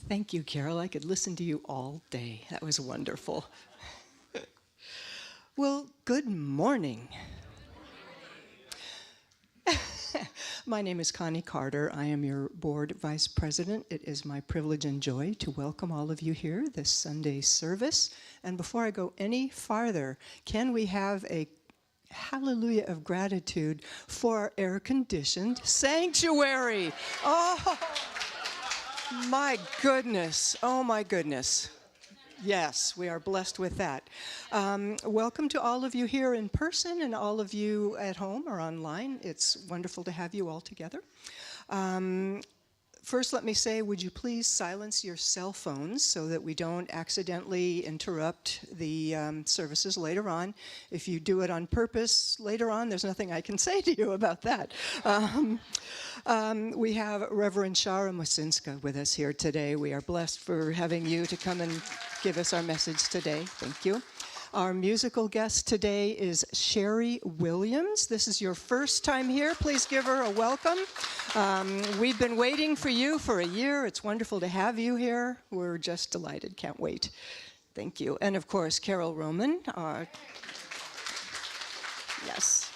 Thank you, Carol. I could listen to you all day. That was wonderful. Well, good morning. My name is Connie Carter. I am your board vice president. It is my privilege and joy to welcome all of you here this Sunday service. And before I go any farther, can we have a hallelujah of gratitude for our air-conditioned sanctuary? Oh, my goodness. Oh, my goodness. Yes, we are blessed with that. Welcome to all of you here in person and all of you at home or online. It's wonderful to have you all together. First, let me say, would you please silence your cell phones so that we don't accidentally interrupt the services later on. If you do it on purpose later on, there's nothing I can say to you about that. We have Reverend Shara Moscinska with us here today. We are blessed for having you to come and give us our message today. Thank you. Our musical guest today is Sherry Williams. This is your first time here. Please give her a welcome. We've been waiting for you for a year. It's wonderful to have you here. We're just delighted. Can't wait. Thank you. And of course, Carol Roman. Yes.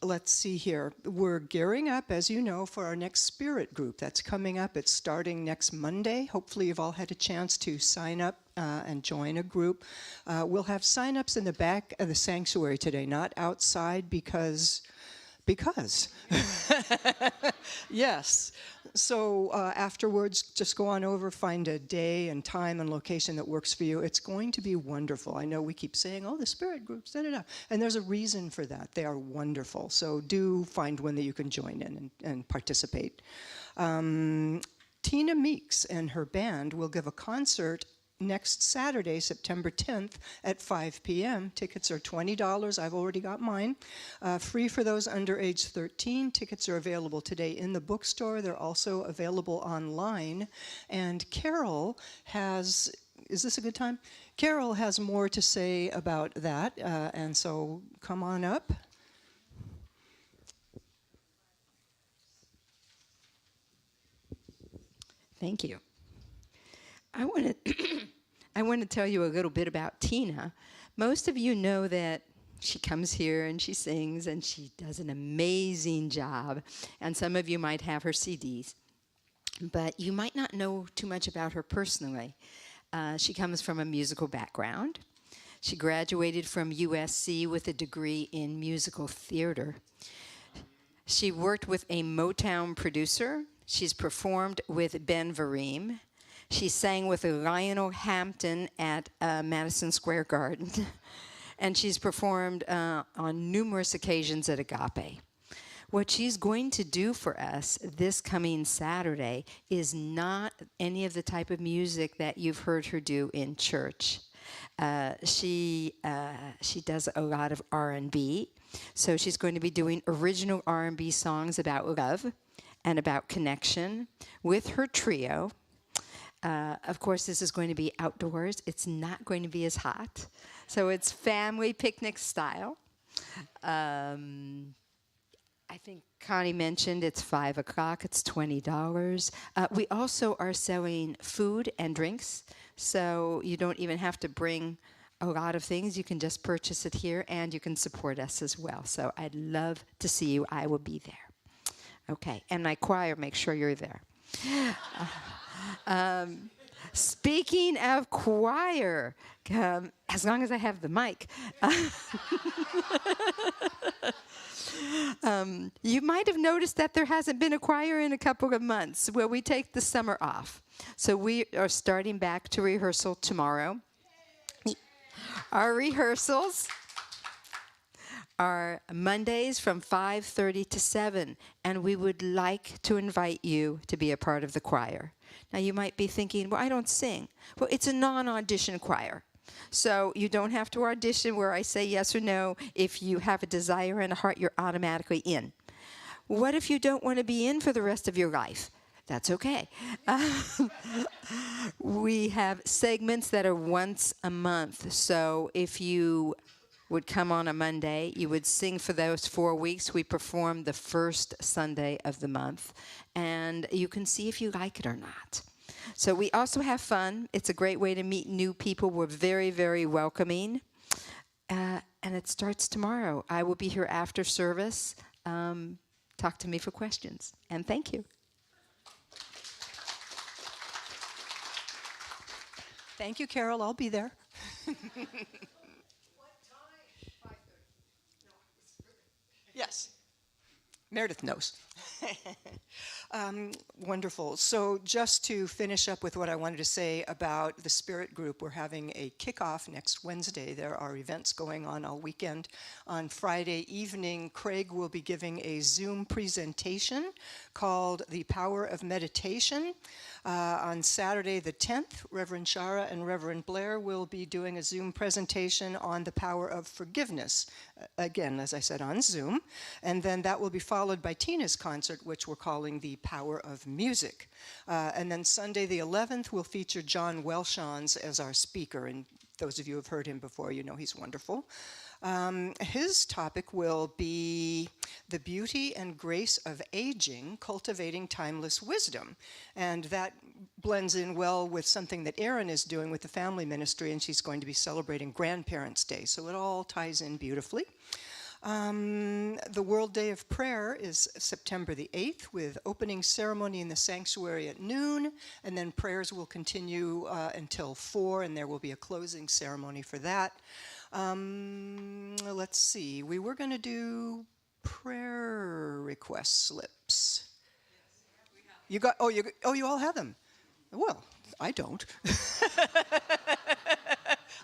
Let's see here. We're gearing up, as you know, for our next spirit group. That's coming up. It's starting next Monday. Hopefully you've all had a chance to sign up and join a group. We'll have sign-ups in the back of the sanctuary today, not outside because yes. So afterwards, just go on over, find a day and time and location that works for you. It's going to be wonderful. I know we keep saying, oh, the spirit groups, da-da-da. And there's a reason for that. They are wonderful. So do find one that you can join in and participate. Tina Meeks and her band will give a concert next Saturday, September 10th at 5 p.m. Tickets are $20. I've already got mine. Free for those under age 13. Tickets are available today in the bookstore. They're also available online. And Carol has, is this a good time? Carol has more to say about that. And so come on up. Thank you. I want to tell you a little bit about Tina. Most of you know that she comes here and she sings and she does an amazing job. And some of you might have her CDs. But you might not know too much about her personally. She comes from a musical background. She graduated from USC with a degree in musical theater. She worked with a Motown producer. She's performed with Ben Vereen. She sang with Lionel Hampton at Madison Square Garden. And she's performed on numerous occasions at Agape. What she's going to do for us this coming Saturday is not any of the type of music that you've heard her do in church. She does a lot of R&B. So she's going to be doing original R&B songs about love and about connection with her trio. Of course, this is going to be outdoors. It's not going to be as hot. So it's family picnic style. I think Connie mentioned it's 5 o'clock. It's $20. We also are selling food and drinks. So you don't even have to bring a lot of things. You can just purchase it here, and you can support us as well. So I'd love to see you. I will be there. Okay. And my choir, make sure you're there. Speaking of choir, as long as I have the mic, you might have noticed that there hasn't been a choir in a couple of months. Well, we take the summer off. So we are starting back to rehearsal tomorrow. Our rehearsals are Mondays from 5:30 to 7, and we would like to invite you to be a part of the choir. Now, you might be thinking, well, I don't sing. Well, it's a non-audition choir. So you don't have to audition where I say yes or no. If you have a desire and a heart, you're automatically in. What if you don't want to be in for the rest of your life? That's okay. We have segments that are once a month. So if you would come on a Monday. You would sing for those 4 weeks. We perform the first Sunday of the month. And you can see if you like it or not. So we also have fun. It's a great way to meet new people. We're very, very welcoming. And it starts tomorrow. I will be here after service. Talk to me for questions. And thank you. Thank you, Carol. I'll be there. What time? 5:30. No, Yes. Meredith knows. Wonderful. So just to finish up with what I wanted to say about the Spirit Group, we're having a kickoff next Wednesday. There are events going on all weekend. On Friday evening, Craig will be giving a Zoom presentation called The Power of Meditation. On Saturday the 10th, Reverend Shara and Reverend Blair will be doing a Zoom presentation on the power of forgiveness. Again, as I said, on Zoom. And then that will be followed by Tina's concert, which we're calling The Power of Music. And then Sunday the 11th will feature John Welshons as our speaker. And those of you who have heard him before, you know he's wonderful. His topic will be the beauty and grace of aging, cultivating timeless wisdom. And that blends in well with something that Erin is doing with the family ministry, and she's going to be celebrating Grandparents' Day. So it all ties in beautifully. The World Day of Prayer is September the 8th with opening ceremony in the sanctuary at noon, and then prayers will continue until 4, and there will be a closing ceremony for that. Let's see, we were going to do prayer request slips. You got, you all have them. Well, I don't.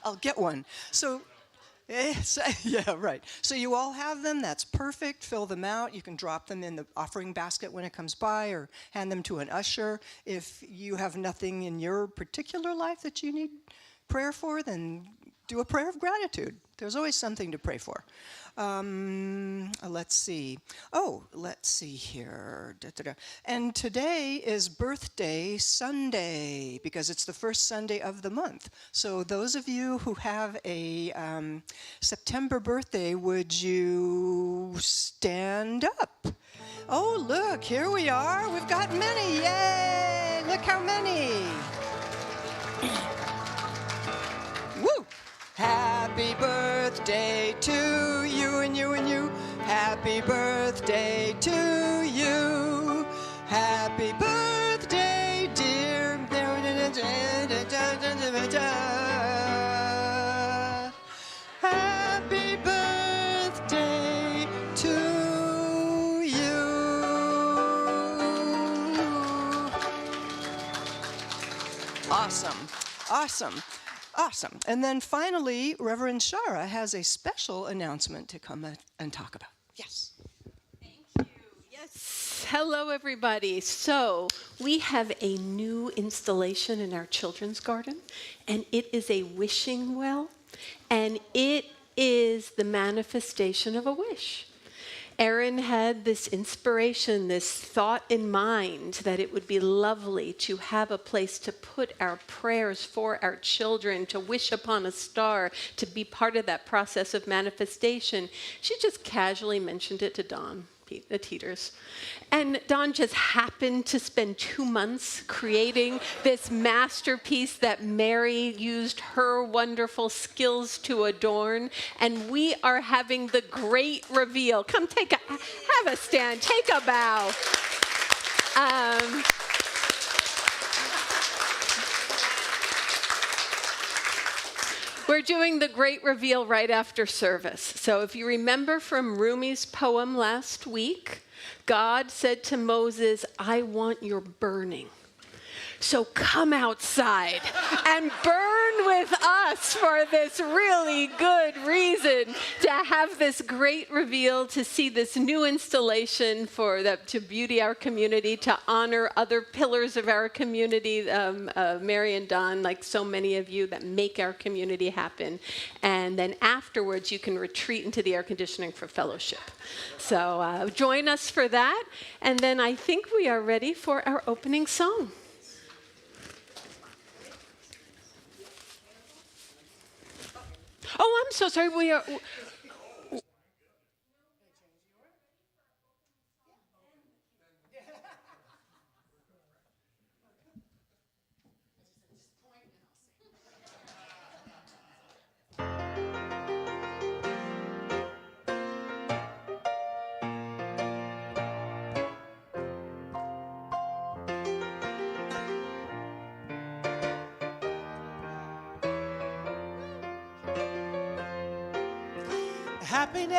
I'll get one. So, yeah, right. So you all have them. That's perfect. Fill them out. You can drop them in the offering basket when it comes by or hand them to an usher. If you have nothing in your particular life that you need prayer for, then do a prayer of gratitude. There's always something to pray for. Let's see. Let's see here. And today is Birthday Sunday because it's the first Sunday of the month. So those of you who have a September birthday, would you stand up? Oh, look, here we are. We've got many. Yay! Look how many. Woo! Happy birthday to you and you and you. Happy birthday to you. Happy birthday, dear. Happy birthday to you. Awesome. Awesome. Awesome. And then finally, Reverend Shara has a special announcement to come and talk about. Yes. Thank you. Yes. Hello, everybody. So we have a new installation in our children's garden, and it is a wishing well, and it is the manifestation of a wish. Erin had this inspiration, this thought in mind that it would be lovely to have a place to put our prayers for our children, to wish upon a star, to be part of that process of manifestation. She just casually mentioned it to Dawn Teeters. And Dawn just happened to spend 2 months creating this masterpiece that Mary used her wonderful skills to adorn. And we are having the great reveal. Come have a stand, take a bow. We're doing the great reveal right after service. So if you remember from Rumi's poem last week, God said to Moses, I want your burning. So come outside and burn with us for this really good reason to have this great reveal, to see this new installation to beauty our community, to honor other pillars of our community, Mary and Don, like so many of you that make our community happen. And then afterwards, you can retreat into the air conditioning for fellowship. So join us for that. And then I think we are ready for our opening song. Oh, I'm so sorry. We are. Happiness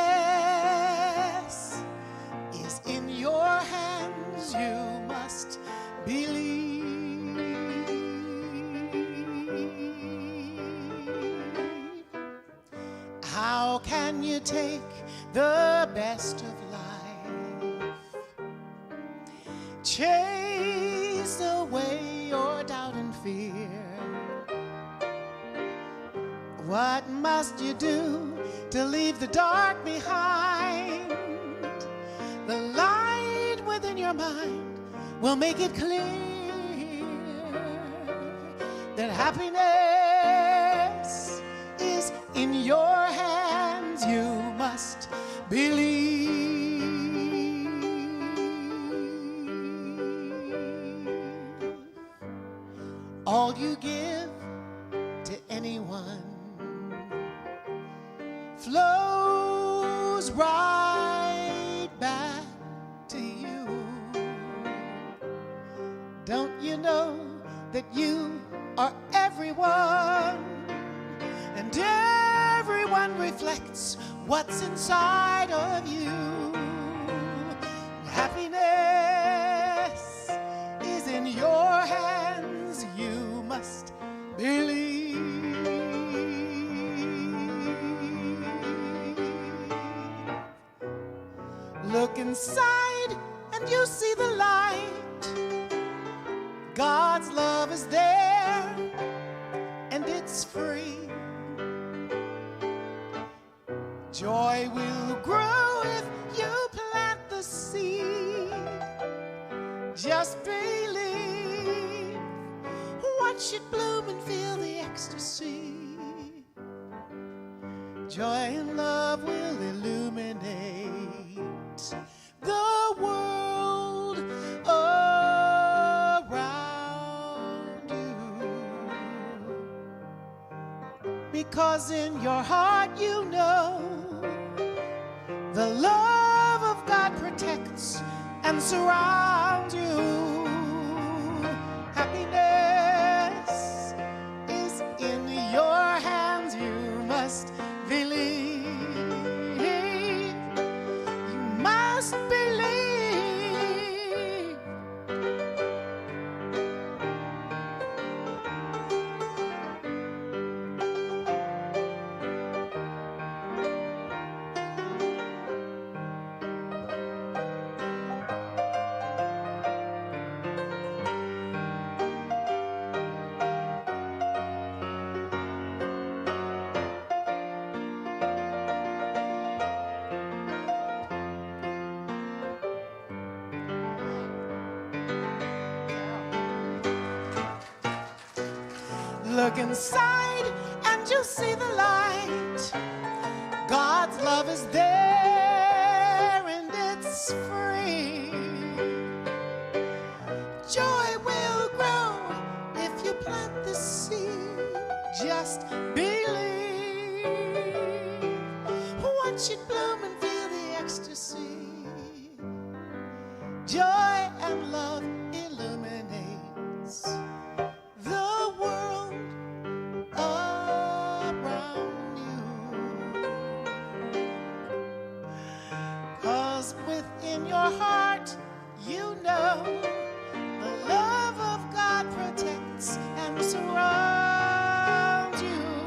is in your hands, you must believe. How can you take the best of life, chase away your doubt and fear? What must you do to leave the dark behind? The light within your mind will make it clear that happiness is in your hands. You must believe. All you give to anyone flows right back to you. Don't you know that you are everyone, and everyone reflects what's inside of you? Happiness is in your hands, you must believe. Look inside and you see the light. God's love is there and it's free. Joy will grow if you plant the seed. Just believe. Watch it bloom and feel the ecstasy. Joy and love will illuminate the world around you. Because in your heart you know the love of God protects and surrounds you. Happiness is in your hands, you must believe. Must believe. Look inside and you'll see the light. God's love is there and it's free. Joy will grow if you plant the seed. Just believe. Watch it bloom and feel the ecstasy. Joy and love illuminates the world around you. 'Cause within your heart you know the love of God protects and surrounds you.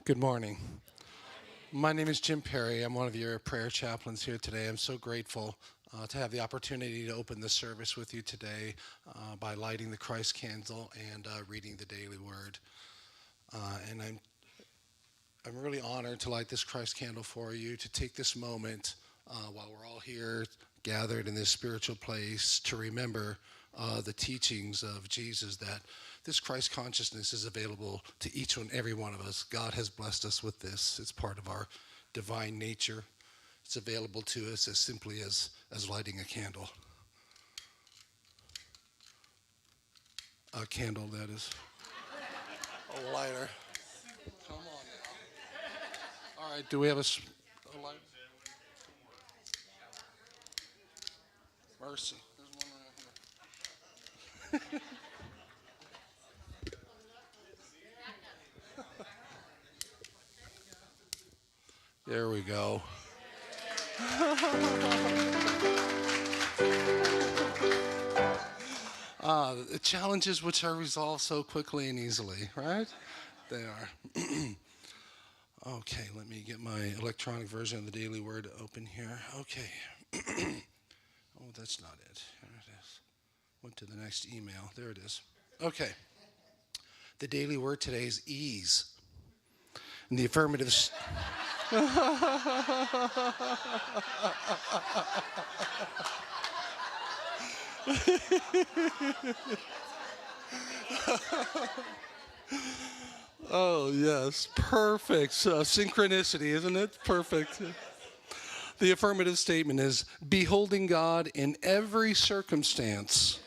Good morning. My name is Jim Perry. I'm one of your prayer chaplains here today. I'm so grateful to have the opportunity to open this service with you today by lighting the Christ candle and reading the daily word. And I'm really honored to light this Christ candle for you, to take this moment while we're all here gathered in this spiritual place to remember the teachings of Jesus, that this Christ consciousness is available to each and every one of us. God has blessed us with this. It's part of our divine nature. It's available to us as simply as lighting a candle. A candle, that is. A lighter. Come on now. All right, do we have a lighter? Mercy. There's one right here. There we go. The challenges which are resolved so quickly and easily, right? They are. Okay, let me get my electronic version of the Daily Word open here. Okay. Oh, that's not it. Here it is. Went to the next email. There it is. Okay. The Daily Word today is ease. And the affirmative... Oh, yes. Perfect. Synchronicity, isn't it? Perfect. The affirmative statement is, beholding God in every circumstance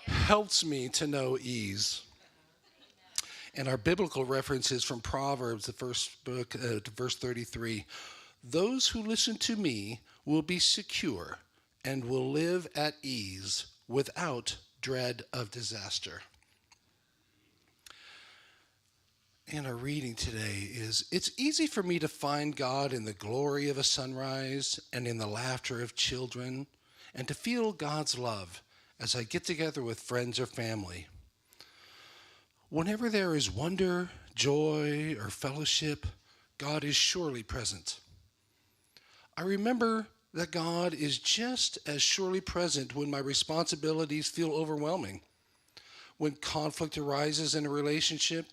helps me to know ease. And our biblical reference is from Proverbs, the first book, verse 33. Those who listen to me will be secure and will live at ease without dread of disaster. And our reading today is, it's easy for me to find God in the glory of a sunrise and in the laughter of children, and to feel God's love as I get together with friends or family. Whenever there is wonder, joy, or fellowship, God is surely present. I remember that God is just as surely present when my responsibilities feel overwhelming, when conflict arises in a relationship,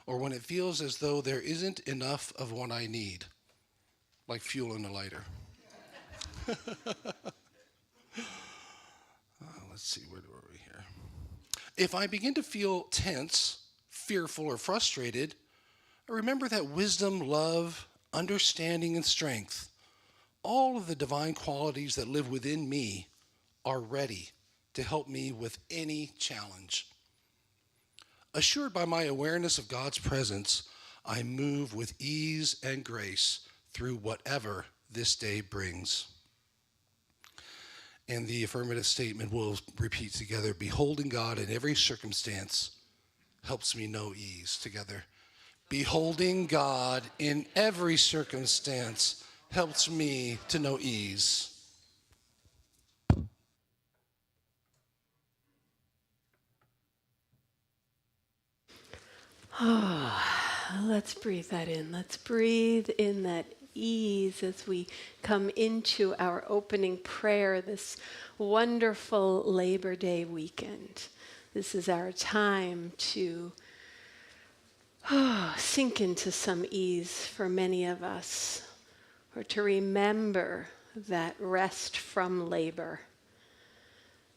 or when it feels as though there isn't enough of what I need, like fuel in a lighter. Let's see, where were we here? If I begin to feel tense, fearful, or frustrated, I remember that wisdom, love, understanding, and strength, all of the divine qualities that live within me, are ready to help me with any challenge. Assured by my awareness of God's presence, I move with ease and grace through whatever this day brings. And the affirmative statement will repeat together, beholding God in every circumstance helps me know ease. Together. Beholding God in every circumstance helps me to know ease. Let's breathe that in. Let's breathe in that ease as we come into our opening prayer this wonderful Labor Day weekend. This is our time to sink into some ease for many of us, or to remember that rest from labor,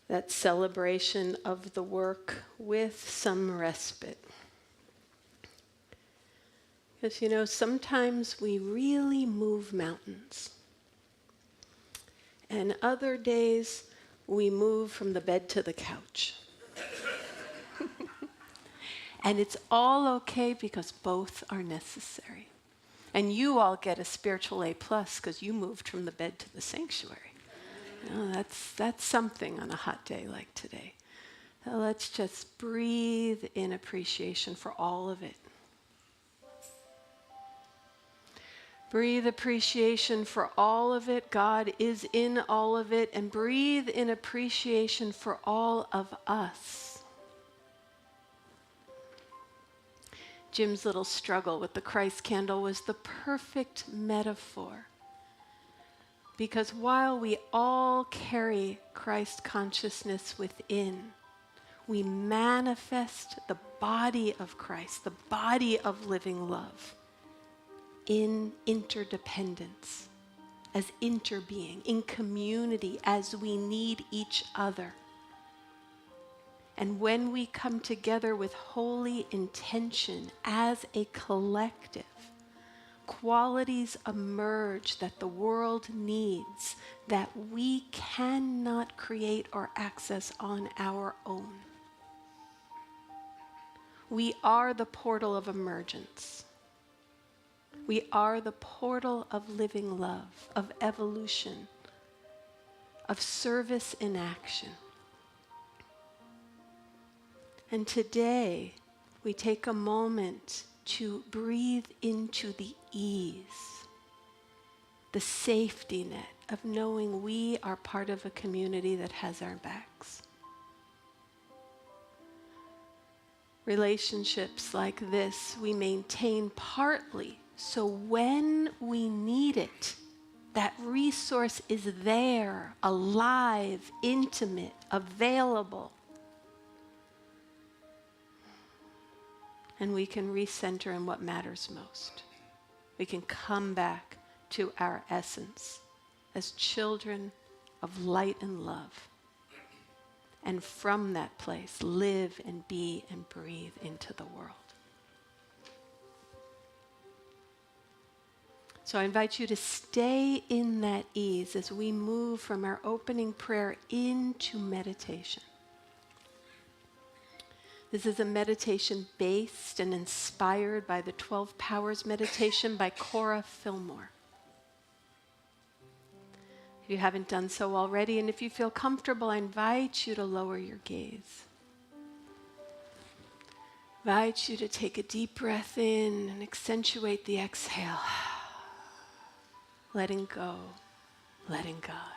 that celebration of the work with some respite. Because, sometimes we really move mountains. And other days, we move from the bed to the couch. And it's all okay because both are necessary. And you all get a spiritual A+ because you moved from the bed to the sanctuary. That's something on a hot day like today. So let's just breathe in appreciation for all of it. Breathe appreciation for all of it. God is in all of it. And breathe in appreciation for all of us. Jim's little struggle with the Christ candle was the perfect metaphor. Because while we all carry Christ consciousness within, we manifest the body of Christ, the body of living love, in interdependence, as interbeing, in community, as we need each other. And when we come together with holy intention as a collective, qualities emerge that the world needs that we cannot create or access on our own. We are the portal of emergence. We are the portal of living love, of evolution, of service in action. And today, we take a moment to breathe into the ease, the safety net of knowing we are part of a community that has our backs. Relationships like this we maintain partly so when we need it, that resource is there, alive, intimate, available. And we can recenter in what matters most. We can come back to our essence as children of light and love. And from that place, live and be and breathe into the world. So I invite you to stay in that ease as we move from our opening prayer into meditation. This is a meditation based and inspired by the 12 Powers meditation by Cora Fillmore. If you haven't done so already, and if you feel comfortable, I invite you to lower your gaze. I invite you to take a deep breath in and accentuate the exhale. Letting go, letting God.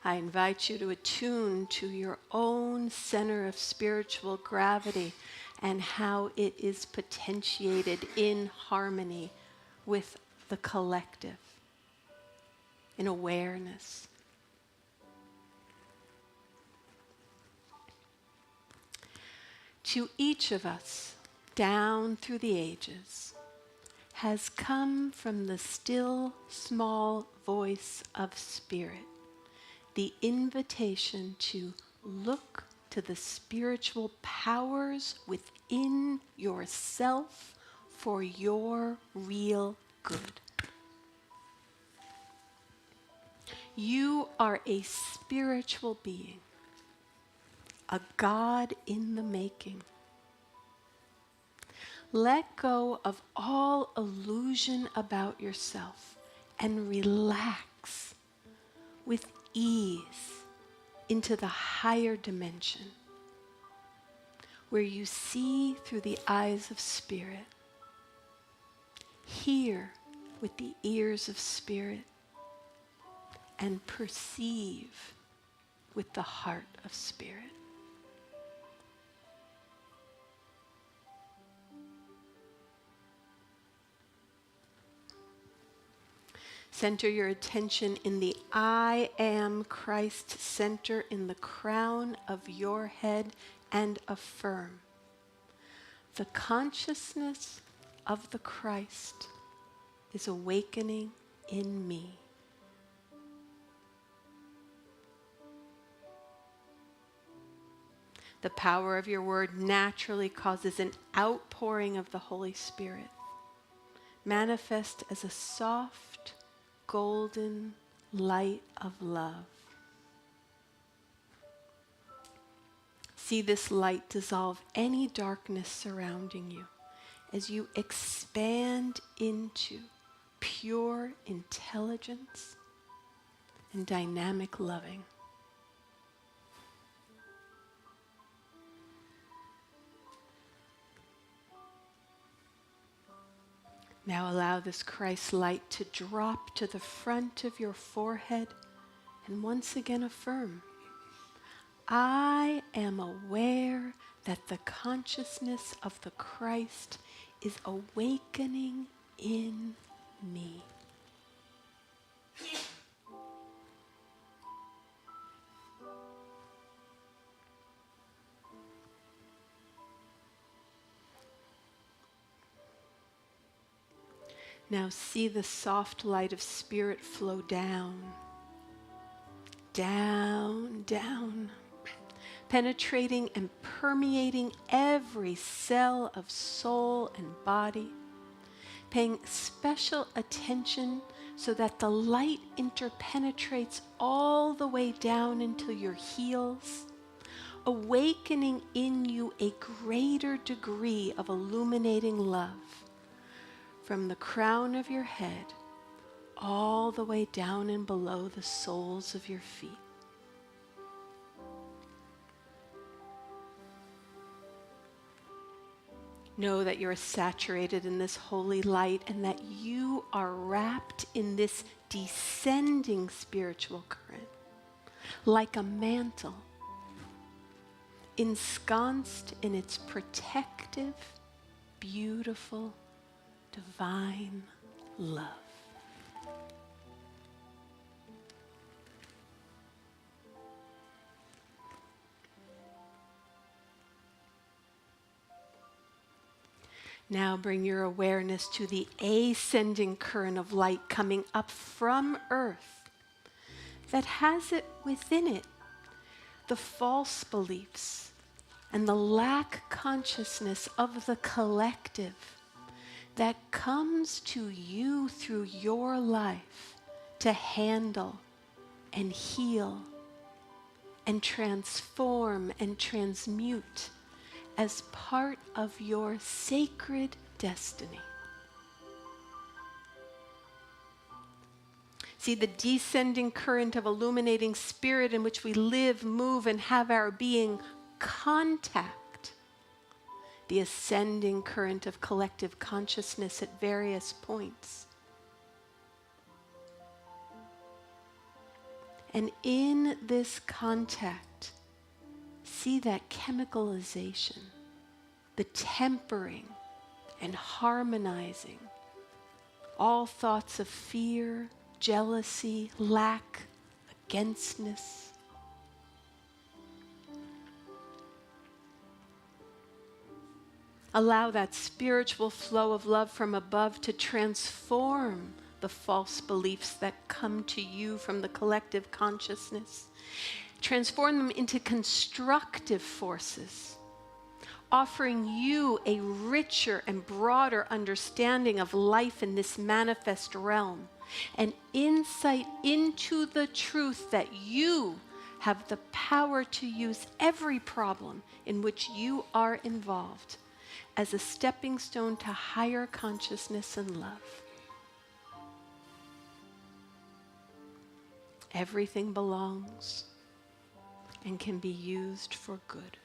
I invite you to attune to your own center of spiritual gravity and how it is potentiated in harmony with the collective, in awareness. To each of us, down through the ages, has come from the still, small voice of Spirit the invitation to look to the spiritual powers within yourself for your real good. You are a spiritual being, a God in the making. Let go of all illusion about yourself and relax with ease into the higher dimension where you see through the eyes of Spirit, hear with the ears of Spirit, and perceive with the heart of Spirit. Center your attention in the I am Christ center in the crown of your head and affirm the consciousness of the Christ is awakening in me. The power of your word naturally causes an outpouring of the Holy Spirit, manifest as a soft, golden light of love. See this light dissolve any darkness surrounding you as you expand into pure intelligence and dynamic loving. Now allow this Christ light to drop to the front of your forehead and once again affirm, I am aware that the consciousness of the Christ is awakening in me. Now see the soft light of Spirit flow down, down, down, penetrating and permeating every cell of soul and body, paying special attention so that the light interpenetrates all the way down into your heels, awakening in you a greater degree of illuminating love from the crown of your head all the way down and below the soles of your feet. Know that you're saturated in this holy light and that you are wrapped in this descending spiritual current, like a mantle, ensconced in its protective, beautiful, divine love. Now bring your awareness to the ascending current of light coming up from earth that has it within it the false beliefs and the lack consciousness of the collective that comes to you through your life to handle and heal and transform and transmute as part of your sacred destiny. See, the descending current of illuminating spirit in which we live, move, and have our being contact the ascending current of collective consciousness at various points. And in this contact, see that chemicalization, the tempering and harmonizing all thoughts of fear, jealousy, lack, againstness. Allow that spiritual flow of love from above to transform the false beliefs that come to you from the collective consciousness. Transform them into constructive forces, offering you a richer and broader understanding of life in this manifest realm, and insight into the truth that you have the power to use every problem in which you are involved as a stepping stone to higher consciousness and love. Everything belongs and can be used for good.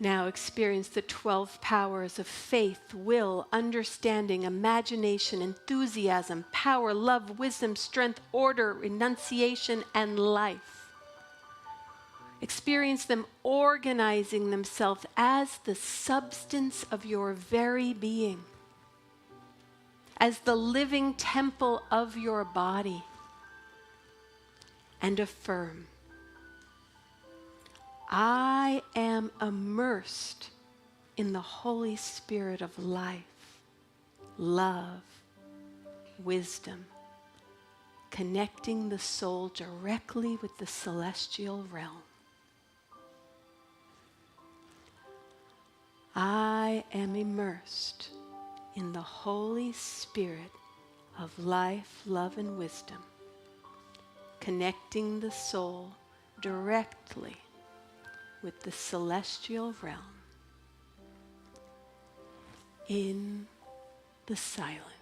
Now experience the 12 powers of faith, will, understanding, imagination, enthusiasm, power, love, wisdom, strength, order, renunciation, and life. Experience them organizing themselves as the substance of your very being, as the living temple of your body, and affirm, I am immersed in the Holy Spirit of life, love, wisdom, connecting the soul directly with the celestial realm. I am immersed in the Holy Spirit of life, love, and wisdom, connecting the soul directly with the celestial realm in the silence.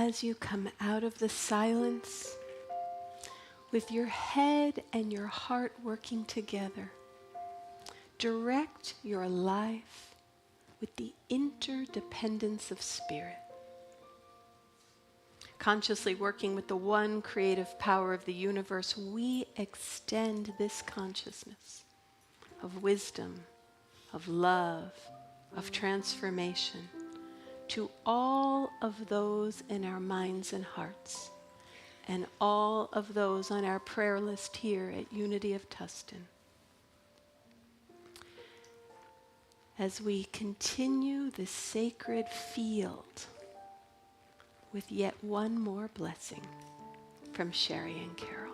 as you come out of the silence, with your head and your heart working together, direct your life with the interdependence of spirit. Consciously working with the one creative power of the universe, we extend this consciousness of wisdom, of love, of transformation to all of those in our minds and hearts, and all of those on our prayer list here at Unity of Tustin. As we continue this sacred field with yet one more blessing from Sherry and Carol.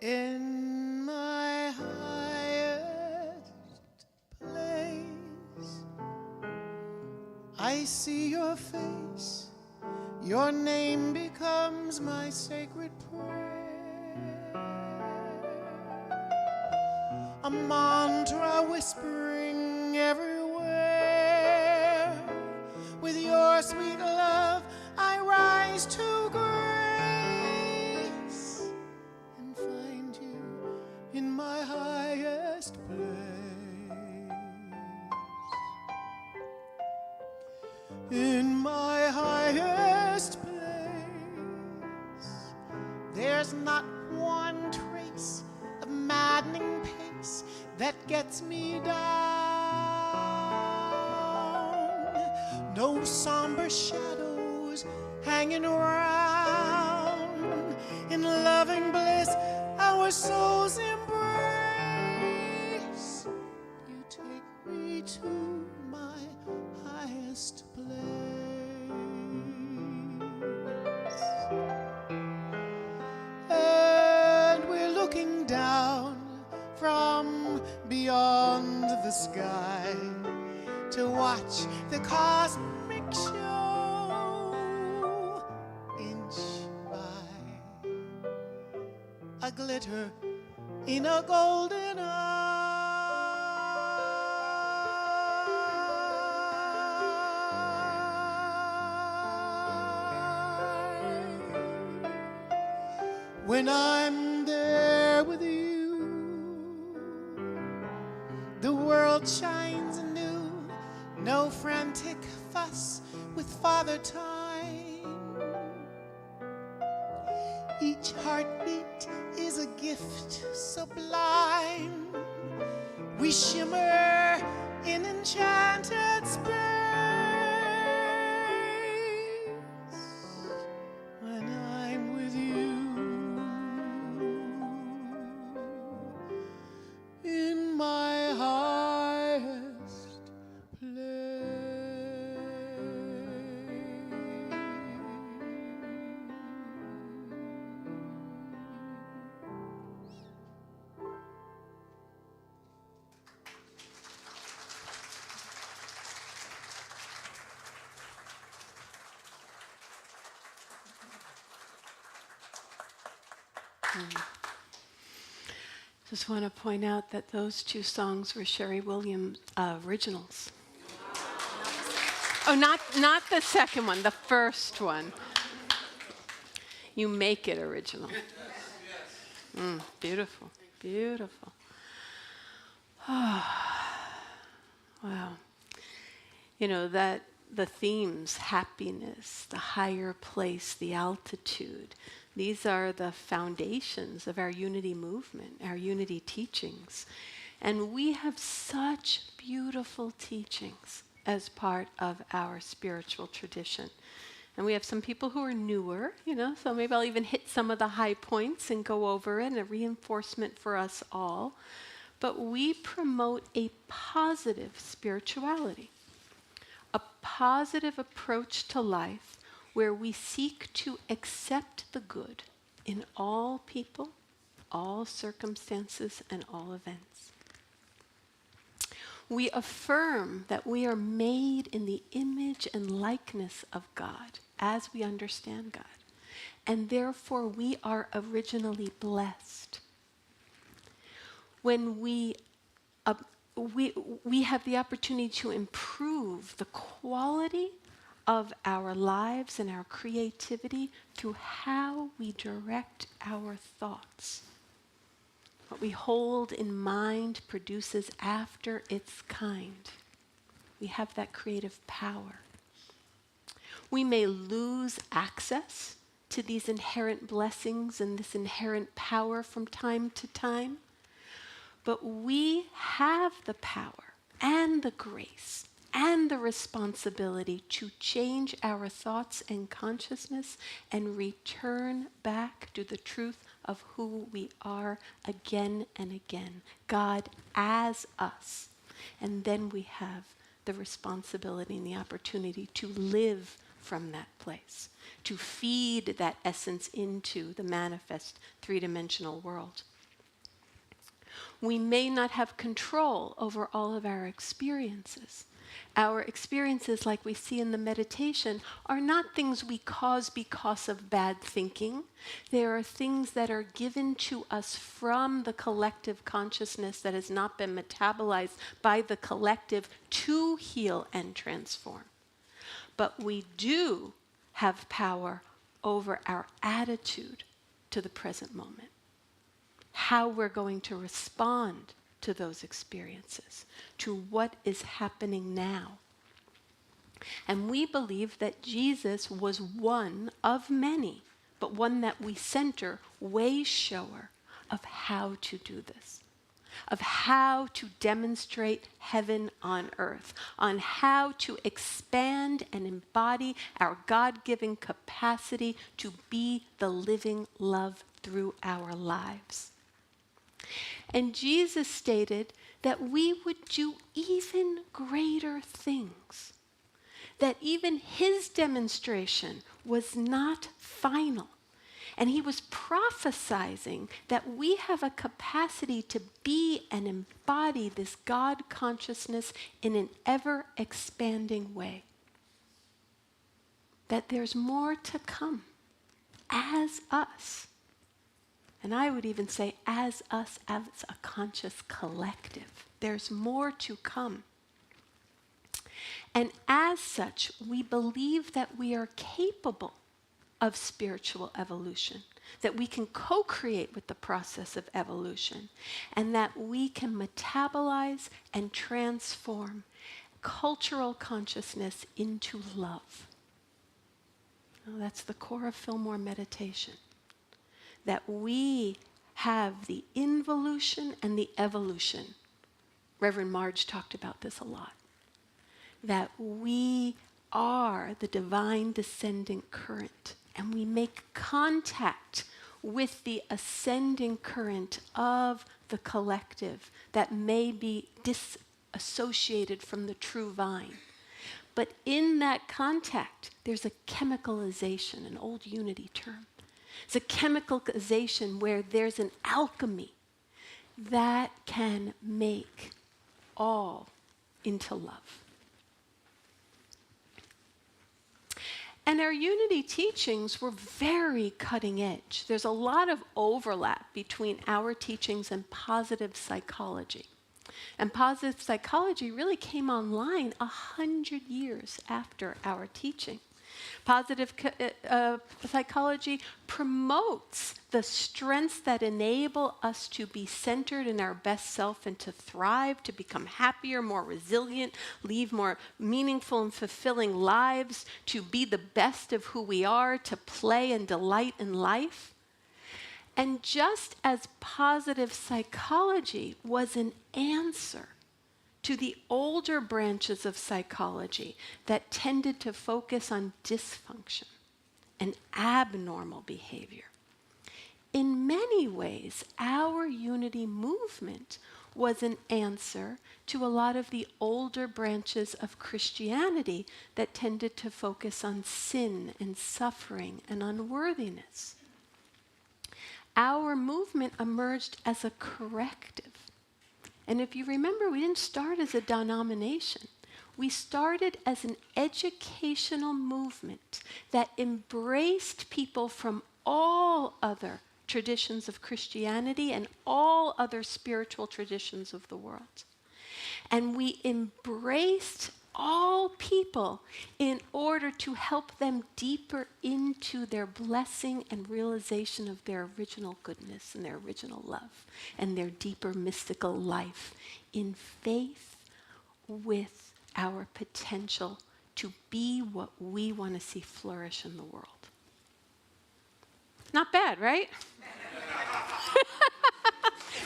In my highest place, I see your face. Your name becomes my sacred prayer. A mantra whispering everywhere. With your sweet love, I rise to grace and find you in my highest place. In my highest place, there's not one trace of maddening pace that gets me down. No somber shadows hanging around. In loving bliss, our souls embrace. You take me to my highest place. And we're looking down from beyond the sky to watch the cosmic show, inch by a glitter in a golden eye. When I'm there with you, the world shines anew. No frantic fuss with Father Time. Each heartbeat is a gift sublime. We shimmer in enchanted space. When I'm with you, in my highest place. Just want to point out that those two songs were Sherry Williams originals. Oh, not the second one, the first one. You make it original. Beautiful, beautiful. Wow. You know, that the themes, happiness, the higher place, the altitude, these are the foundations of our unity movement, our unity teachings. And we have such beautiful teachings as part of our spiritual tradition. And we have some people who are newer, so maybe I'll even hit some of the high points and go over it, and a reinforcement for us all. But we promote a positive spirituality, a positive approach to life where we seek to accept the good in all people, all circumstances and all events. We affirm that we are made in the image and likeness of God as we understand God, and therefore we are originally blessed. When we have the opportunity to improve the quality of our lives and our creativity through how we direct our thoughts. What we hold in mind produces after its kind. We have that creative power. We may lose access to these inherent blessings and this inherent power from time to time, but we have the power and the grace and the responsibility to change our thoughts and consciousness and return back to the truth of who we are again and again. God as us. And then we have the responsibility and the opportunity to live from that place, to feed that essence into the manifest three-dimensional world. We may not have control over all of our experiences. Our experiences, like we see in the meditation, are not things we cause because of bad thinking. They are things that are given to us from the collective consciousness that has not been metabolized by the collective to heal and transform. But we do have power over our attitude to the present moment, how we're going to respond to those experiences, to what is happening now. And we believe that Jesus was one of many, but one that we center, way shower of how to do this, of how to demonstrate heaven on earth, on how to expand and embody our God-given capacity to be the living love through our lives. And Jesus stated that we would do even greater things, that even his demonstration was not final. And he was prophesizing that we have a capacity to be and embody this God consciousness in an ever-expanding way. That there's more to come as us. And I would even say as us, as a conscious collective. There's more to come. And as such, we believe that we are capable of spiritual evolution, that we can co-create with the process of evolution, and that we can metabolize and transform cultural consciousness into love. Now, that's the core of Fillmore meditation. That we have the involution and the evolution. Reverend Marge talked about this a lot. That we are the divine descending current, and we make contact with the ascending current of the collective that may be disassociated from the true vine. But in that contact, there's a chemicalization, an old unity term. It's a chemicalization where there's an alchemy that can make all into love. And our unity teachings were very cutting edge. There's a lot of overlap between our teachings and positive psychology. And positive psychology really came online 100 years after our teaching. Positive psychology promotes the strengths that enable us to be centered in our best self and to thrive, to become happier, more resilient, lead more meaningful and fulfilling lives, to be the best of who we are, to play and delight in life. And just as positive psychology was an answer to the older branches of psychology that tended to focus on dysfunction and abnormal behavior. In many ways, our unity movement was an answer to a lot of the older branches of Christianity that tended to focus on sin and suffering and unworthiness. our movement emerged as a corrective. And if you remember, we didn't start as a denomination. We started as an educational movement that embraced people from all other traditions of Christianity and all other spiritual traditions of the world. And we embraced all people in order to help them deeper into their blessing and realization of their original goodness and their original love and their deeper mystical life in faith with our potential to be what we want to see flourish in the world. Not bad, right?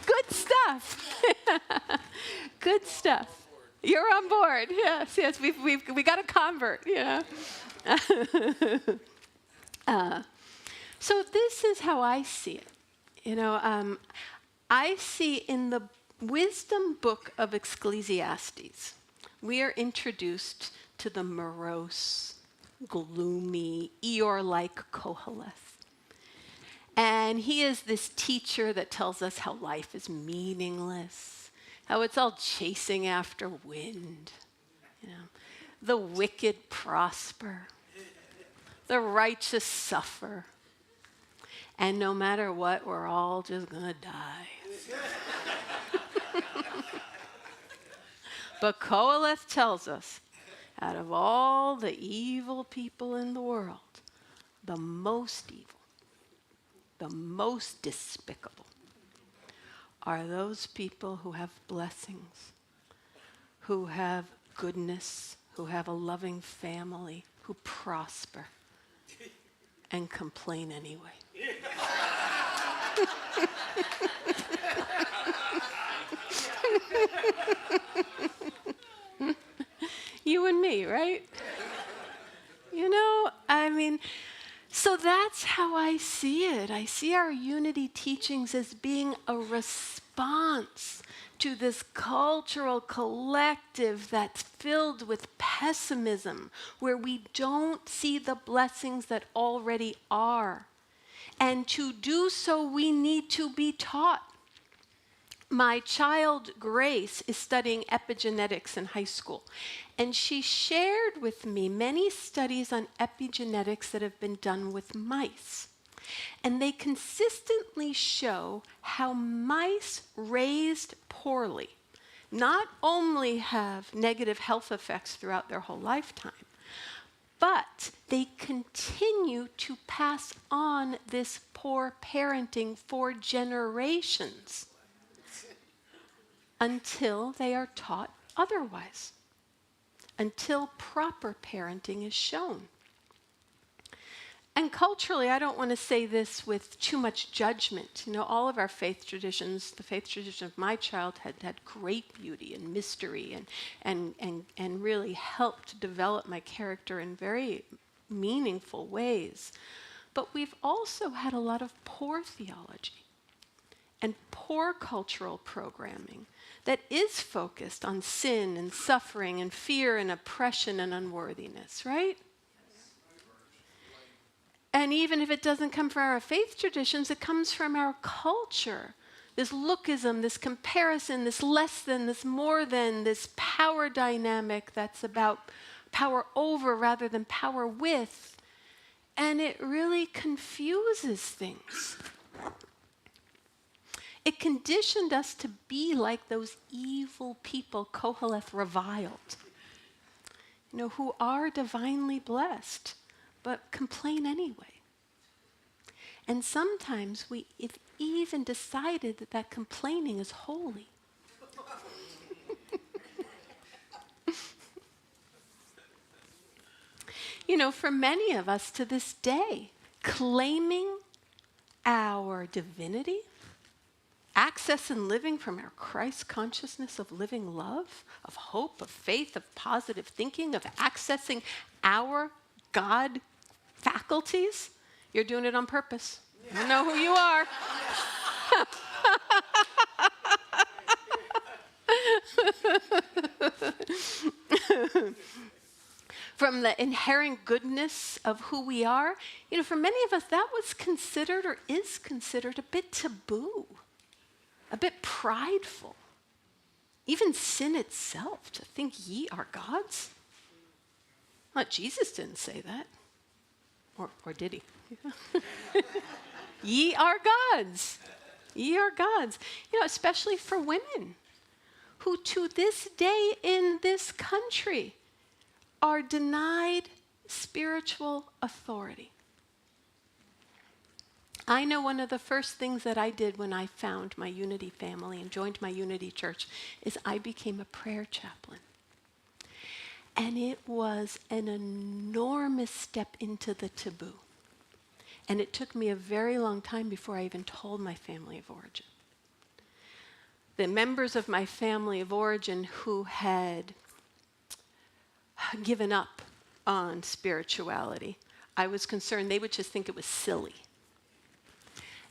Good stuff. Good stuff. You're on board. Yes, yes. We got a convert. You know. So this is how I see it. You know, I see in the wisdom book of Ecclesiastes, we are introduced to the morose, gloomy, Eeyore-like Koheleth. And he is this teacher that tells us how life is meaningless, how it's all chasing after wind. You know, the wicked prosper, the righteous suffer, and no matter what, we're all just gonna die. But Koheleth tells us, out of all the evil people in the world, the most evil, the most despicable are those people who have blessings, who have goodness, who have a loving family, who prosper and complain anyway. You and me, right? You know, I mean, so that's how I see it. I see our unity teachings as being a response to this cultural collective that's filled with pessimism, where we don't see the blessings that already are. And to do so, we need to be taught. My child, Grace, is studying epigenetics in high school, and she shared with me many studies on epigenetics that have been done with mice. And they consistently show how mice raised poorly not only have negative health effects throughout their whole lifetime, but they continue to pass on this poor parenting for generations until they are taught otherwise, until proper parenting is shown. And culturally, I don't want to say this with too much judgment. You know, all of our faith traditions, the faith tradition of my child had great beauty and mystery and really helped develop my character in very meaningful ways. But we've also had a lot of poor theology and poor cultural programming that is focused on sin and suffering and fear and oppression and unworthiness, right? And even if it doesn't come from our faith traditions, it comes from our culture. This lookism, this comparison, this less than, this more than, this power dynamic that's about power over rather than power with. And it really confuses things. It conditioned us to be like those evil people Koheleth reviled, you know, who are divinely blessed, but complain anyway. And sometimes we have even decided that that complaining is holy. You know, for many of us to this day, claiming our divinity, access and living from our Christ consciousness of living love, of hope, of faith, of positive thinking, of accessing our God faculties, you're doing it on purpose. You know who you are. from the inherent goodness of who we are, for many of us, that was considered or is considered a bit taboo, a bit prideful. Even sin itself, to think ye are gods. Well, Jesus didn't say that. Or did he? Ye are gods. Ye are gods. Especially for women who to this day in this country are denied spiritual authority. I know one of the first things that I did when I found my Unity family and joined my Unity church is I became a prayer chaplain. And it was an enormous step into the taboo. And it took me a very long time before I even told my family of origin. The members of my family of origin who had given up on spirituality, I was concerned they would just think it was silly.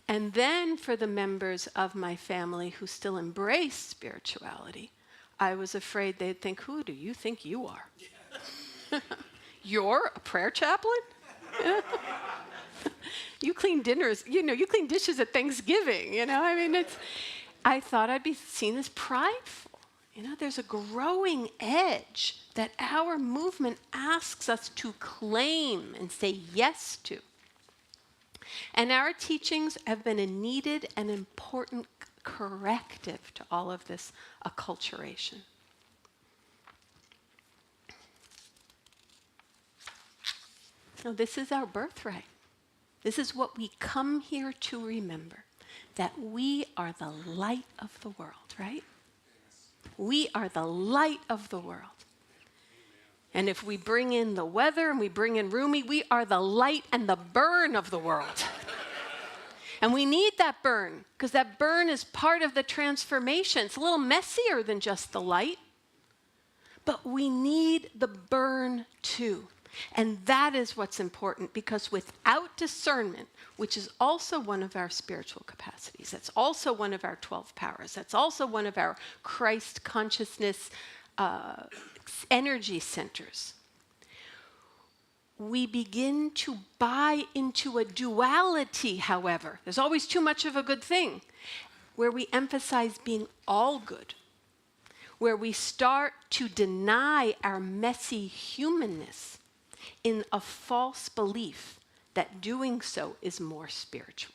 And then for the members of my family who still embraced spirituality, I was afraid they'd think, who do you think you are? You're a prayer chaplain? You clean dinners, you clean dishes at Thanksgiving, I thought I'd be seen as prideful. There's a growing edge that our movement asks us to claim and say yes to. And our teachings have been a needed and important corrective to all of this acculturation. No, this is our birthright. This is what we come here to remember, that we are the light of the world, right? We are the light of the world. And if we bring in the weather and we bring in Rumi, we are the light and the burn of the world. And we need that burn, because that burn is part of the transformation. It's a little messier than just the light, but we need the burn too. And that is what's important, because without discernment, which is also one of our spiritual capacities, that's also one of our 12 powers, that's also one of our Christ consciousness energy centers, we begin to buy into a duality, however. There's always too much of a good thing, where we emphasize being all good, where we start to deny our messy humanness in a false belief that doing so is more spiritual.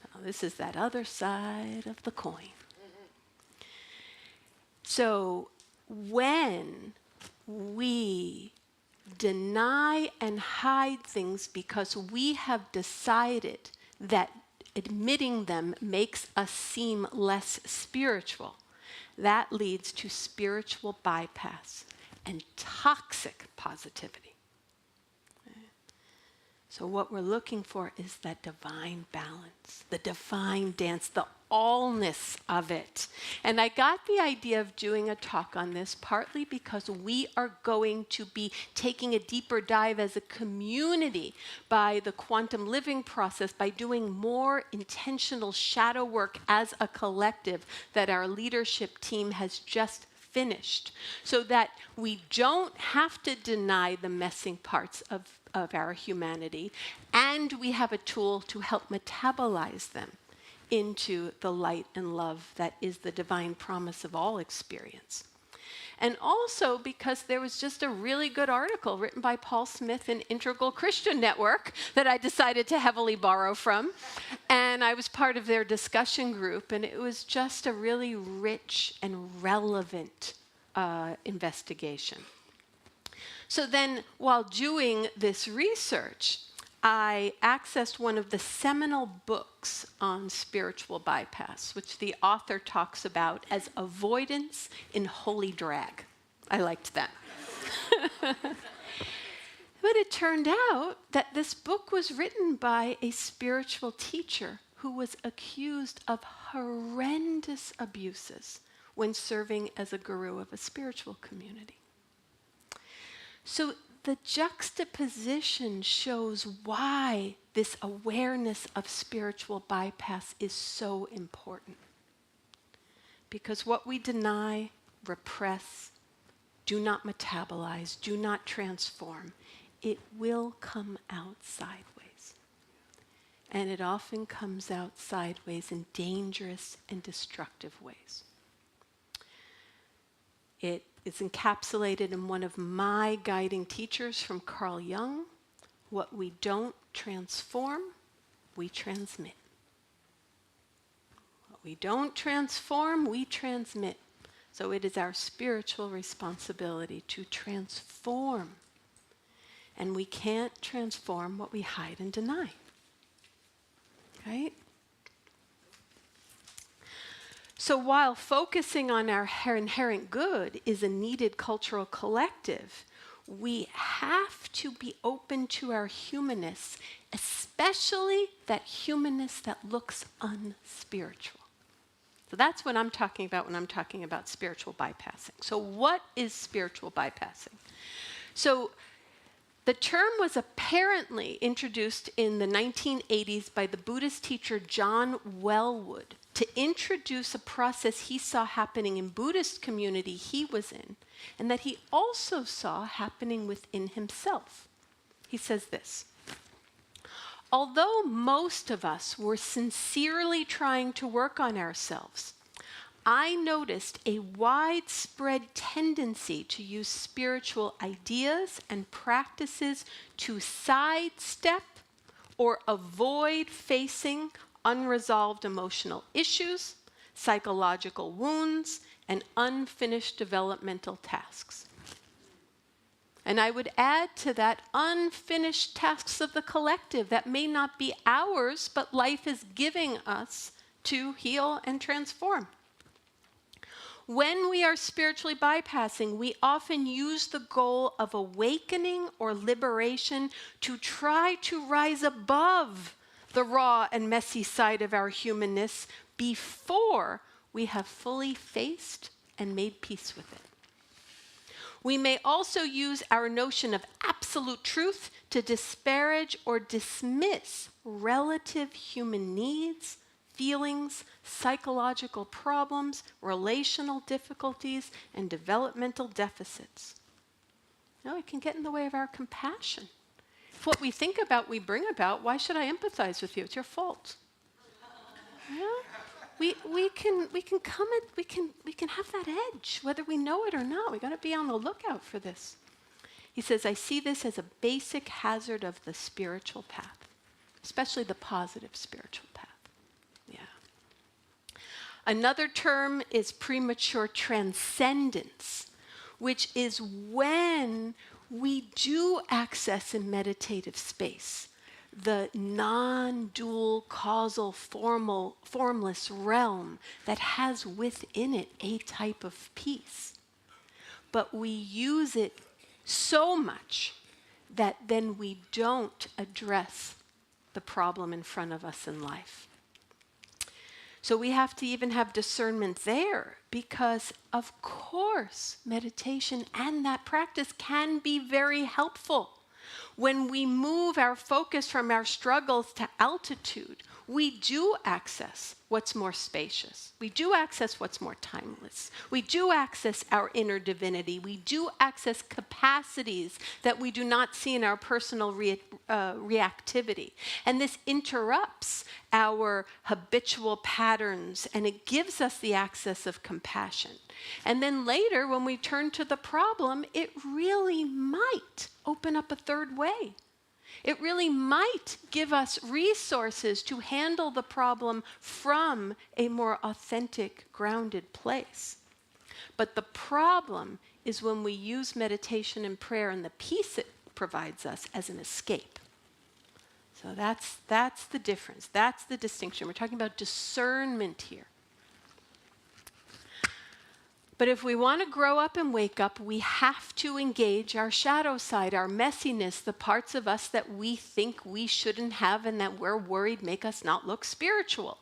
Now, this is that other side of the coin. So when we deny and hide things because we have decided that admitting them makes us seem less spiritual, that leads to spiritual bypass and toxic positivity. So what we're looking for is that divine balance, the divine dance, the allness of it. And I got the idea of doing a talk on this partly because we are going to be taking a deeper dive as a community by the quantum living process, by doing more intentional shadow work as a collective that our leadership team has just finished, so that we don't have to deny the messing parts of our humanity, and we have a tool to help metabolize them into the light and love that is the divine promise of all experience. And also because there was just a really good article written by Paul Smith in Integral Christian Network that I decided to heavily borrow from. And I was part of their discussion group, and it was just a really rich and relevant investigation. So then, while doing this research, I accessed one of the seminal books on spiritual bypass, which the author talks about as avoidance in holy drag. I liked that. But it turned out that this book was written by a spiritual teacher who was accused of horrendous abuses when serving as a guru of a spiritual community. So the juxtaposition shows why this awareness of spiritual bypass is so important. Because what we deny, repress, do not metabolize, do not transform, it will come out sideways. And it often comes out sideways in dangerous and destructive ways. It is encapsulated in one of my guiding teachers from Carl Jung: what we don't transform, we transmit. What we don't transform, we transmit. So it is our spiritual responsibility to transform. And we can't transform what we hide and deny. Right? So while focusing on our inherent good is a needed cultural collective, we have to be open to our humanness, especially that humanness that looks unspiritual. So that's what I'm talking about when I'm talking about spiritual bypassing. So what is spiritual bypassing? So the term was apparently introduced in the 1980s by the Buddhist teacher John Wellwood to introduce a process he saw happening in Buddhist community he was in, and that he also saw happening within himself. He says this: although most of us were sincerely trying to work on ourselves, I noticed a widespread tendency to use spiritual ideas and practices to sidestep or avoid facing unresolved emotional issues, psychological wounds, and unfinished developmental tasks. And I would add to that unfinished tasks of the collective that may not be ours, but life is giving us to heal and transform. When we are spiritually bypassing, we often use the goal of awakening or liberation to try to rise above the raw and messy side of our humanness before we have fully faced and made peace with it. We may also use our notion of absolute truth to disparage or dismiss relative human needs, feelings, psychological problems, relational difficulties, and developmental deficits. No, it can get in the way of our compassion. If what we think about, we bring about, why should I empathize with you? It's your fault. Yeah? We can have that edge, whether we know it or not. We got to be on the lookout for this. He says, I see this as a basic hazard of the spiritual path, especially the positive spiritual path. Yeah. Another term is premature transcendence, which is when we do access in meditative space the non-dual, causal, formless realm that has within it a type of peace. But we use it so much that then we don't address the problem in front of us in life. So we have to even have discernment there, because of course meditation and that practice can be very helpful. When we move our focus from our struggles to altitude, we do access what's more spacious. We do access what's more timeless. We do access our inner divinity. We do access capacities that we do not see in our personal reactivity. And this interrupts our habitual patterns, and it gives us the access of compassion. And then later, when we turn to the problem, it really might open up a third way. It really might give us resources to handle the problem from a more authentic, grounded place. But the problem is when we use meditation and prayer and the peace it provides us as an escape. So that's the difference. That's the distinction. We're talking about discernment here. But if we want to grow up and wake up, we have to engage our shadow side, our messiness, the parts of us that we think we shouldn't have and that we're worried make us not look spiritual.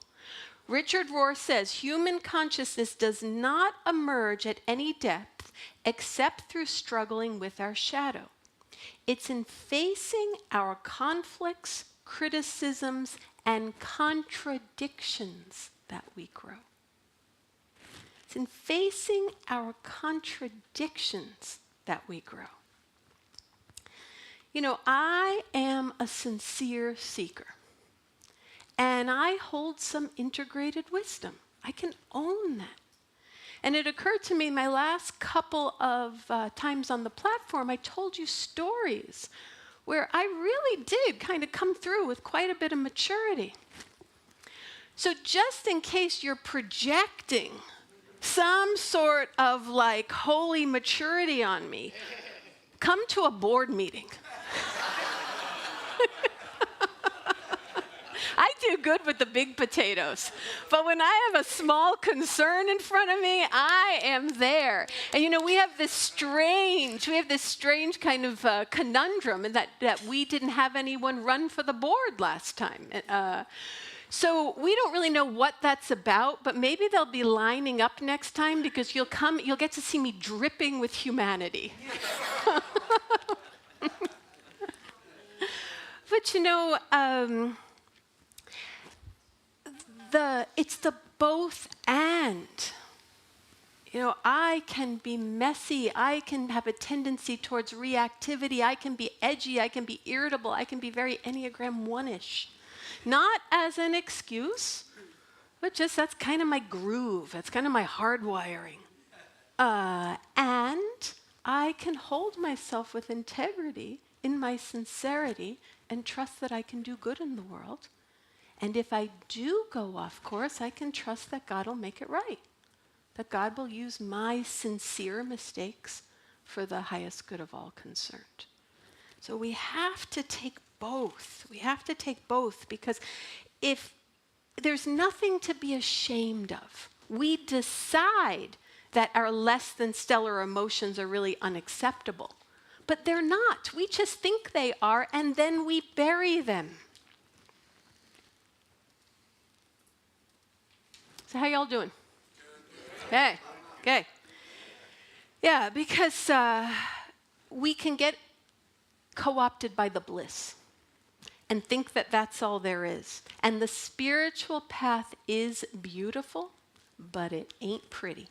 Richard Rohr says, human consciousness does not emerge at any depth except through struggling with our shadow. It's in facing our conflicts, criticisms, and contradictions that we grow. It's in facing our contradictions that we grow. You know, I am a sincere seeker, and I hold some integrated wisdom. I can own that. And it occurred to me my last couple of times on the platform, I told you stories where I really did kind of come through with quite a bit of maturity. So just in case you're projecting some sort of like holy maturity on me, come to a board meeting. I do good with the big potatoes, but when I have a small concern in front of me, I am there. And you know, we have this strange kind of conundrum in that we didn't have anyone run for the board last time. So we don't really know what that's about, but maybe they'll be lining up next time because you'll get to see me dripping with humanity. But you know, it's the both and. You know, I can be messy. I can have a tendency towards reactivity. I can be edgy. I can be irritable. I can be very Enneagram 1-ish. Not as an excuse, but just that's kind of my groove. That's kind of my hardwiring. And I can hold myself with integrity in my sincerity and trust that I can do good in the world. And if I do go off course, I can trust that God will make it right. That God will use my sincere mistakes for the highest good of all concerned. So we have to take both. We have to take both because if there's nothing to be ashamed of, we decide that our less than stellar emotions are really unacceptable. But they're not. We just think they are, and then we bury them. So how y'all doing? Good. Okay. Yeah, because we can get co-opted by the bliss and think that that's all there is. And the spiritual path is beautiful, but it ain't pretty.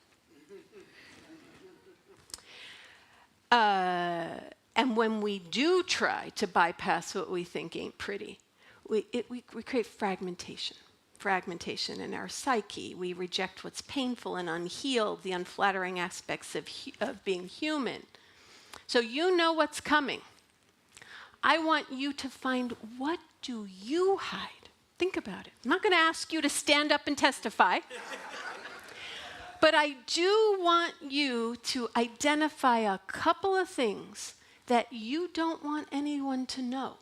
And when we do try to bypass what we think ain't pretty, we create fragmentation in our psyche. We reject what's painful and unhealed, the unflattering aspects of being human. So you know what's coming. I want you to find, what do you hide? Think about it. I'm not going to ask you to stand up and testify. But I do want you to identify a couple of things that you don't want anyone to know.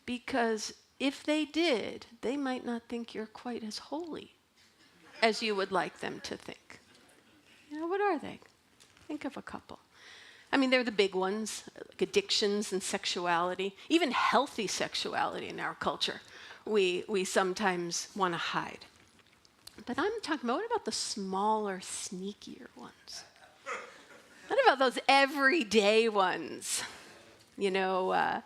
Because if they did, they might not think you're quite as holy as you would like them to think. You know, what are they? Think of a couple. I mean, they're the big ones, like addictions and sexuality, even healthy sexuality in our culture. We sometimes want to hide. But I'm talking about, what about the smaller, sneakier ones? What about those everyday ones? You know,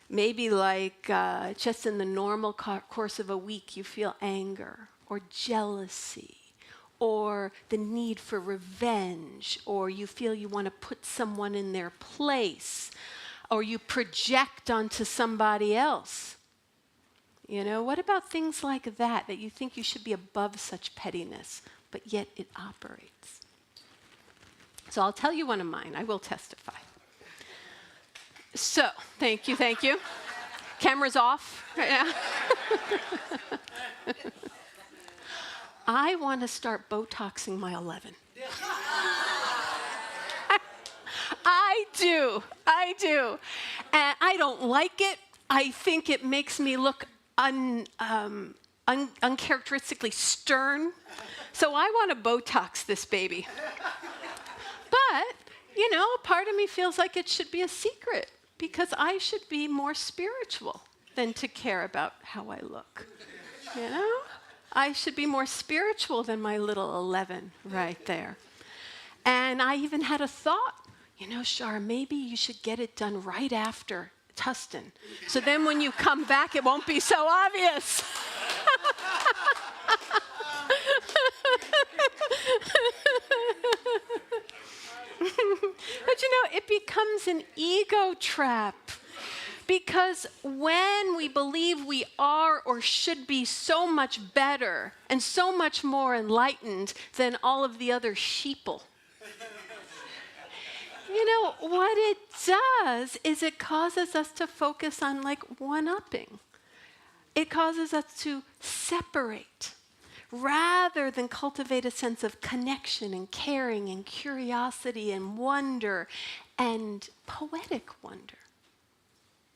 maybe like just in the normal course of a week, you feel anger or jealousy or the need for revenge, or you feel you want to put someone in their place, or you project onto somebody else. You know, what about things like that you think you should be above such pettiness, but yet it operates? So I'll tell you one of mine. I will testify. So, thank you. Camera's off. Yeah. I want to start Botoxing my 11. I do. And I don't like it. I think it makes me look uncharacteristically stern. So I want to Botox this baby. But, you know, part of me feels like it should be a secret because I should be more spiritual than to care about how I look. You know? I should be more spiritual than my little 11 right there. And I even had a thought, you know, Shara, maybe you should get it done right after Tustin. So then when you come back, it won't be so obvious. becomes an ego trap. Because when we believe we are or should be so much better and so much more enlightened than all of the other sheeple, you know, what it does is it causes us to focus on like one-upping. It causes us to separate rather than cultivate a sense of connection and caring and curiosity and wonder and poetic wonder.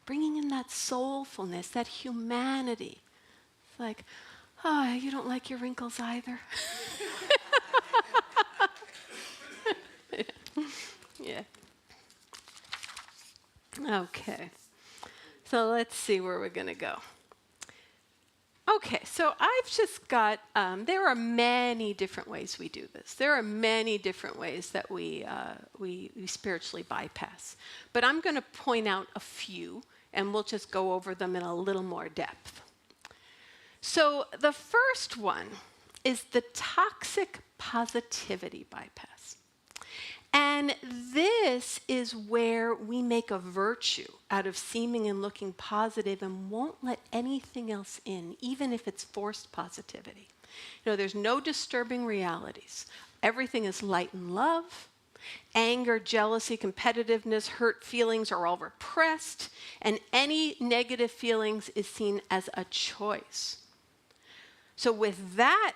Bringing in that soulfulness, that humanity. It's like, oh, you don't like your wrinkles either. Yeah. Okay. So let's see where we're going to go. Okay, so I've just got, there are many different ways we do this. There are many different ways that we spiritually bypass. But I'm going to point out a few, and we'll just go over them in a little more depth. So the first one is the toxic positivity bypass. And this is where we make a virtue out of seeming and looking positive and won't let anything else in, even if it's forced positivity. You know, there's no disturbing realities. Everything is light and love. Anger, jealousy, competitiveness, hurt feelings are all repressed, and any negative feelings is seen as a choice. So with that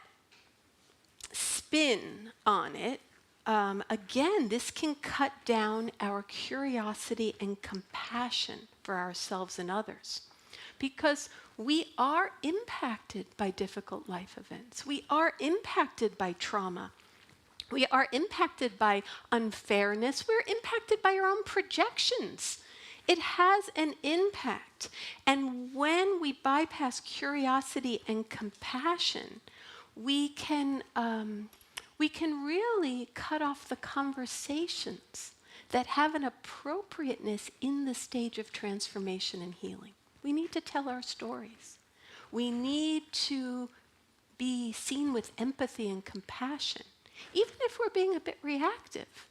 spin on it, again, this can cut down our curiosity and compassion for ourselves and others, because we are impacted by difficult life events. We are impacted by trauma. We are impacted by unfairness. We're impacted by our own projections. It has an impact. And when we bypass curiosity and compassion, we can really cut off the conversations that have an appropriateness in the stage of transformation and healing. We need to tell our stories. We need to be seen with empathy and compassion, even if we're being a bit reactive.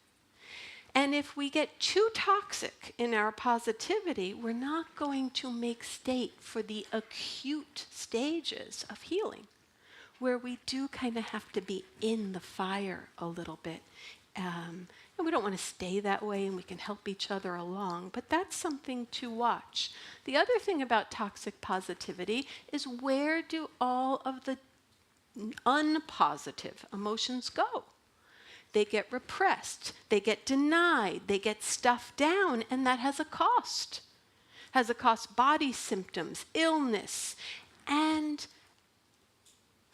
And if we get too toxic in our positivity, we're not going to make state for the acute stages of healing, where we do kind of have to be in the fire a little bit. And we don't want to stay that way, and we can help each other along, but that's something to watch. The other thing about toxic positivity is, where do all of the unpositive emotions go? They get repressed, they get denied, they get stuffed down, and that has a cost. Has a cost: body symptoms, illness, and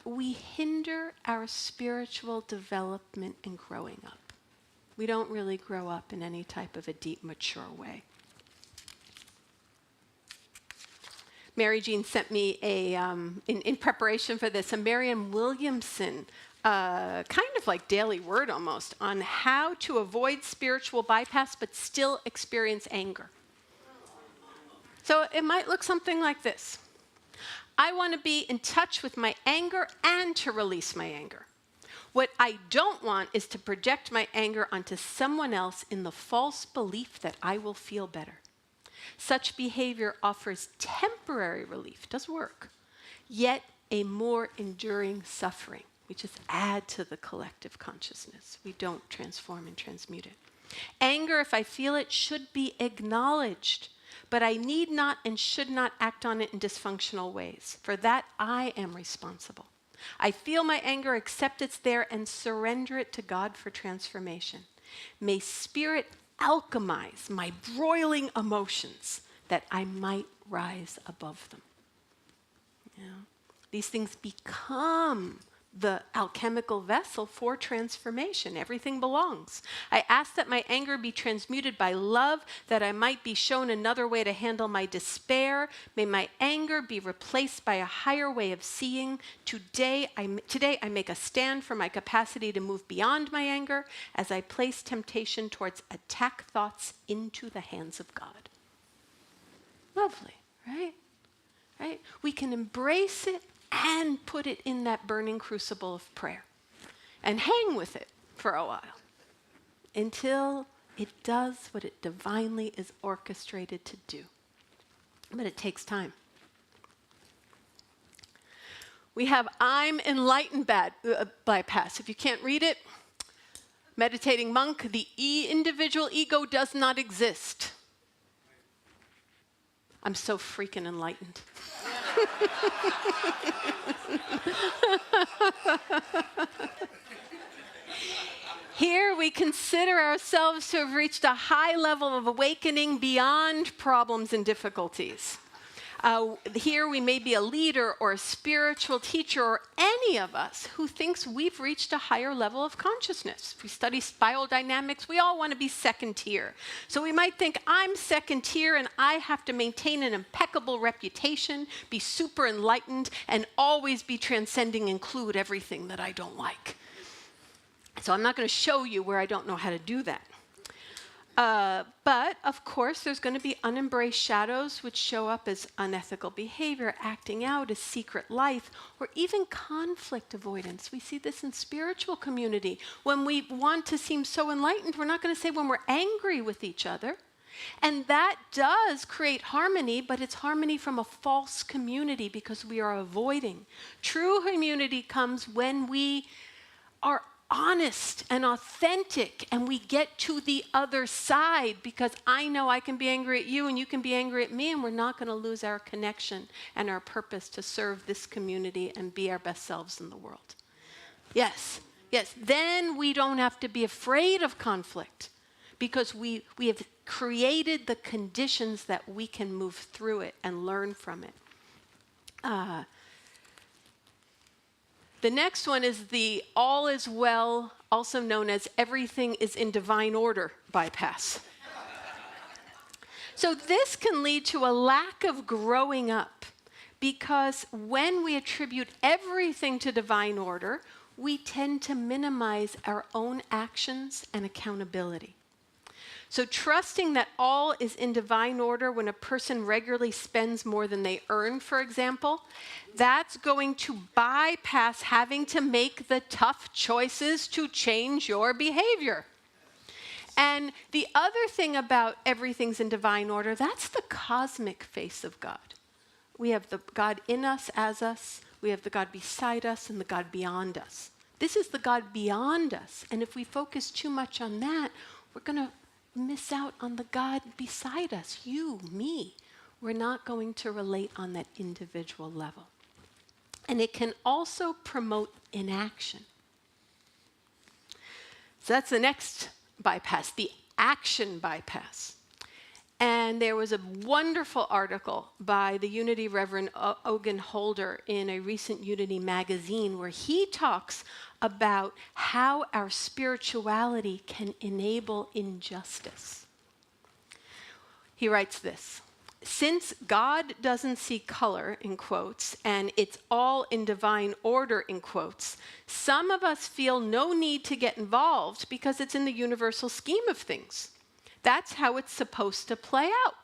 we hinder our spiritual development and growing up. We don't really grow up in any type of a deep, mature way. Mary Jean sent me in preparation for this, a Marianne Williamson, kind of like daily word almost, on how to avoid spiritual bypass but still experience anger. So it might look something like this. I want to be in touch with my anger and to release my anger. What I don't want is to project my anger onto someone else in the false belief that I will feel better. Such behavior offers temporary relief, does work, yet a more enduring suffering. We just add to the collective consciousness. We don't transform and transmute it. Anger, if I feel it, should be acknowledged, but I need not and should not act on it in dysfunctional ways. For that, I am responsible. I feel my anger, accept it's there, and surrender it to God for transformation. May Spirit alchemize my broiling emotions that I might rise above them. You know, these things become the alchemical vessel for transformation. Everything belongs. I ask that my anger be transmuted by love, that I might be shown another way to handle my despair. May my anger be replaced by a higher way of seeing. Today I make a stand for my capacity to move beyond my anger as I place temptation towards attack thoughts into the hands of God. Lovely, right? Right? We can embrace it and put it in that burning crucible of prayer and hang with it for a while until It does what it divinely is orchestrated to do. But it takes time. We have I'm enlightened bypass. If you can't read it, meditating monk, the individual ego does not exist. I'm so freaking enlightened. Here we consider ourselves to have reached a high level of awakening beyond problems and difficulties. Here we may be a leader or a spiritual teacher or any of us who thinks we've reached a higher level of consciousness. If we study spiral dynamics, we all want to be second tier. So we might think, I'm second tier and I have to maintain an impeccable reputation, be super enlightened, and always be transcending, include everything that I don't like. So I'm not going to show you where I don't know how to do that. But, of course, there's going to be unembraced shadows which show up as unethical behavior, acting out, a secret life, or even conflict avoidance. We see this in spiritual community. When we want to seem so enlightened, we're not going to say when we're angry with each other. And that does create harmony, but it's harmony from a false community because we are avoiding. True community comes when we are honest and authentic and we get to the other side, because I know I can be angry at you and you can be angry at me, and we're not going to lose our connection and our purpose to serve this community and be our best selves in the world. Yes, then we don't have to be afraid of conflict because we have created the conditions that we can move through it and learn from it. The next one is the all is well, also known as everything is in divine order bypass. So this can lead to a lack of growing up, because when we attribute everything to divine order, we tend to minimize our own actions and accountability. So trusting that all is in divine order when a person regularly spends more than they earn, for example, that's going to bypass having to make the tough choices to change your behavior. And the other thing about everything's in divine order, that's the cosmic face of God. We have the God in us, as us, we have the God beside us, and the God beyond us. This is the God beyond us. And if we focus too much on that, we're going to miss out on the God beside us, you, me. We're not going to relate on that individual level. And it can also promote inaction. So that's the next bypass, the action bypass. And there was a wonderful article by the Unity Reverend Ogun Holder in a recent Unity magazine where he talks about how our spirituality can enable injustice. He writes this: since God doesn't see color, in quotes, and it's all in divine order, in quotes, some of us feel no need to get involved because it's in the universal scheme of things. That's how it's supposed to play out.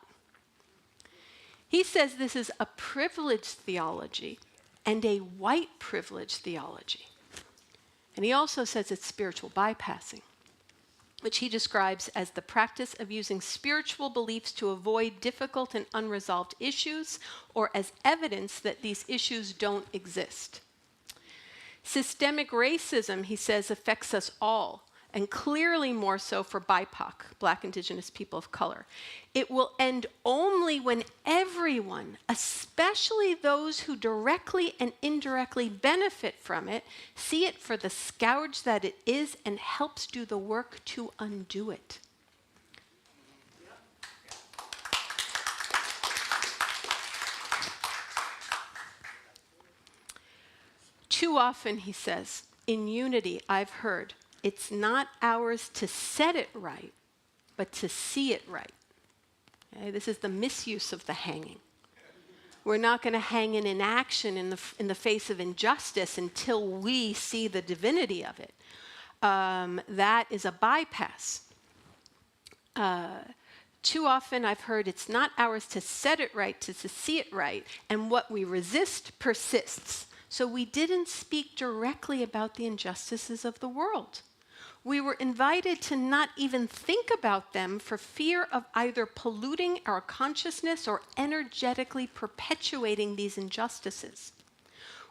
He says this is a privileged theology and a white privilege theology. And he also says it's spiritual bypassing, which he describes as the practice of using spiritual beliefs to avoid difficult and unresolved issues, or as evidence that these issues don't exist. Systemic racism, he says, affects us all, and clearly more so for BIPOC, Black, Indigenous people of color. It will end only when everyone, especially those who directly and indirectly benefit from it, see it for the scourge that it is and helps do the work to undo it. Too often, he says, in unity, I've heard, it's not ours to set it right, but to see it right. Okay? This is the misuse of the hanging. We're not going to hang in inaction in the face of injustice until we see the divinity of it. That is a bypass. Too often I've heard it's not ours to set it right, to see it right, and what we resist persists. So we didn't speak directly about the injustices of the world. We were invited to not even think about them for fear of either polluting our consciousness or energetically perpetuating these injustices.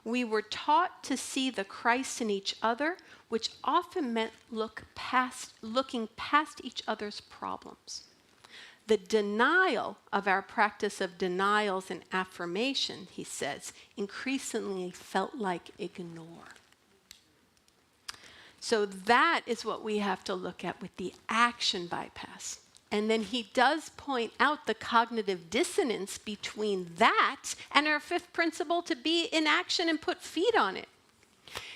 We were taught to see the Christ in each other, which often meant looking past each other's problems. The denial of our practice of denials and affirmation, he says, increasingly felt like ignore. So that is what we have to look at with the action bypass. And then he does point out the cognitive dissonance between that and our fifth principle to be in action and put feet on it.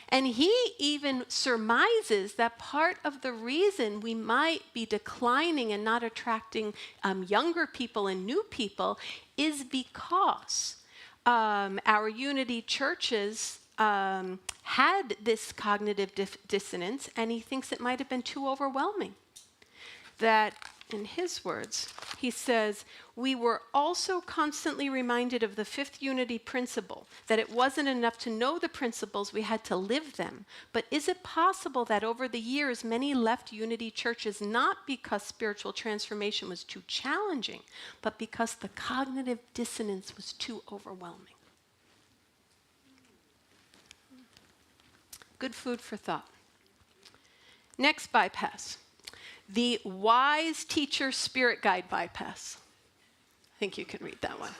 And he even surmises that part of the reason we might be declining and not attracting younger people and new people is because our unity churches had this cognitive dissonance, and he thinks it might have been too overwhelming. That, in his words, he says, we were also constantly reminded of the fifth unity principle, that it wasn't enough to know the principles, we had to live them. But is it possible that over the years, many left unity churches not because spiritual transformation was too challenging, but because the cognitive dissonance was too overwhelming? Good food for thought. Next bypass. The Wise Teacher Spirit Guide bypass. I think you can read that one.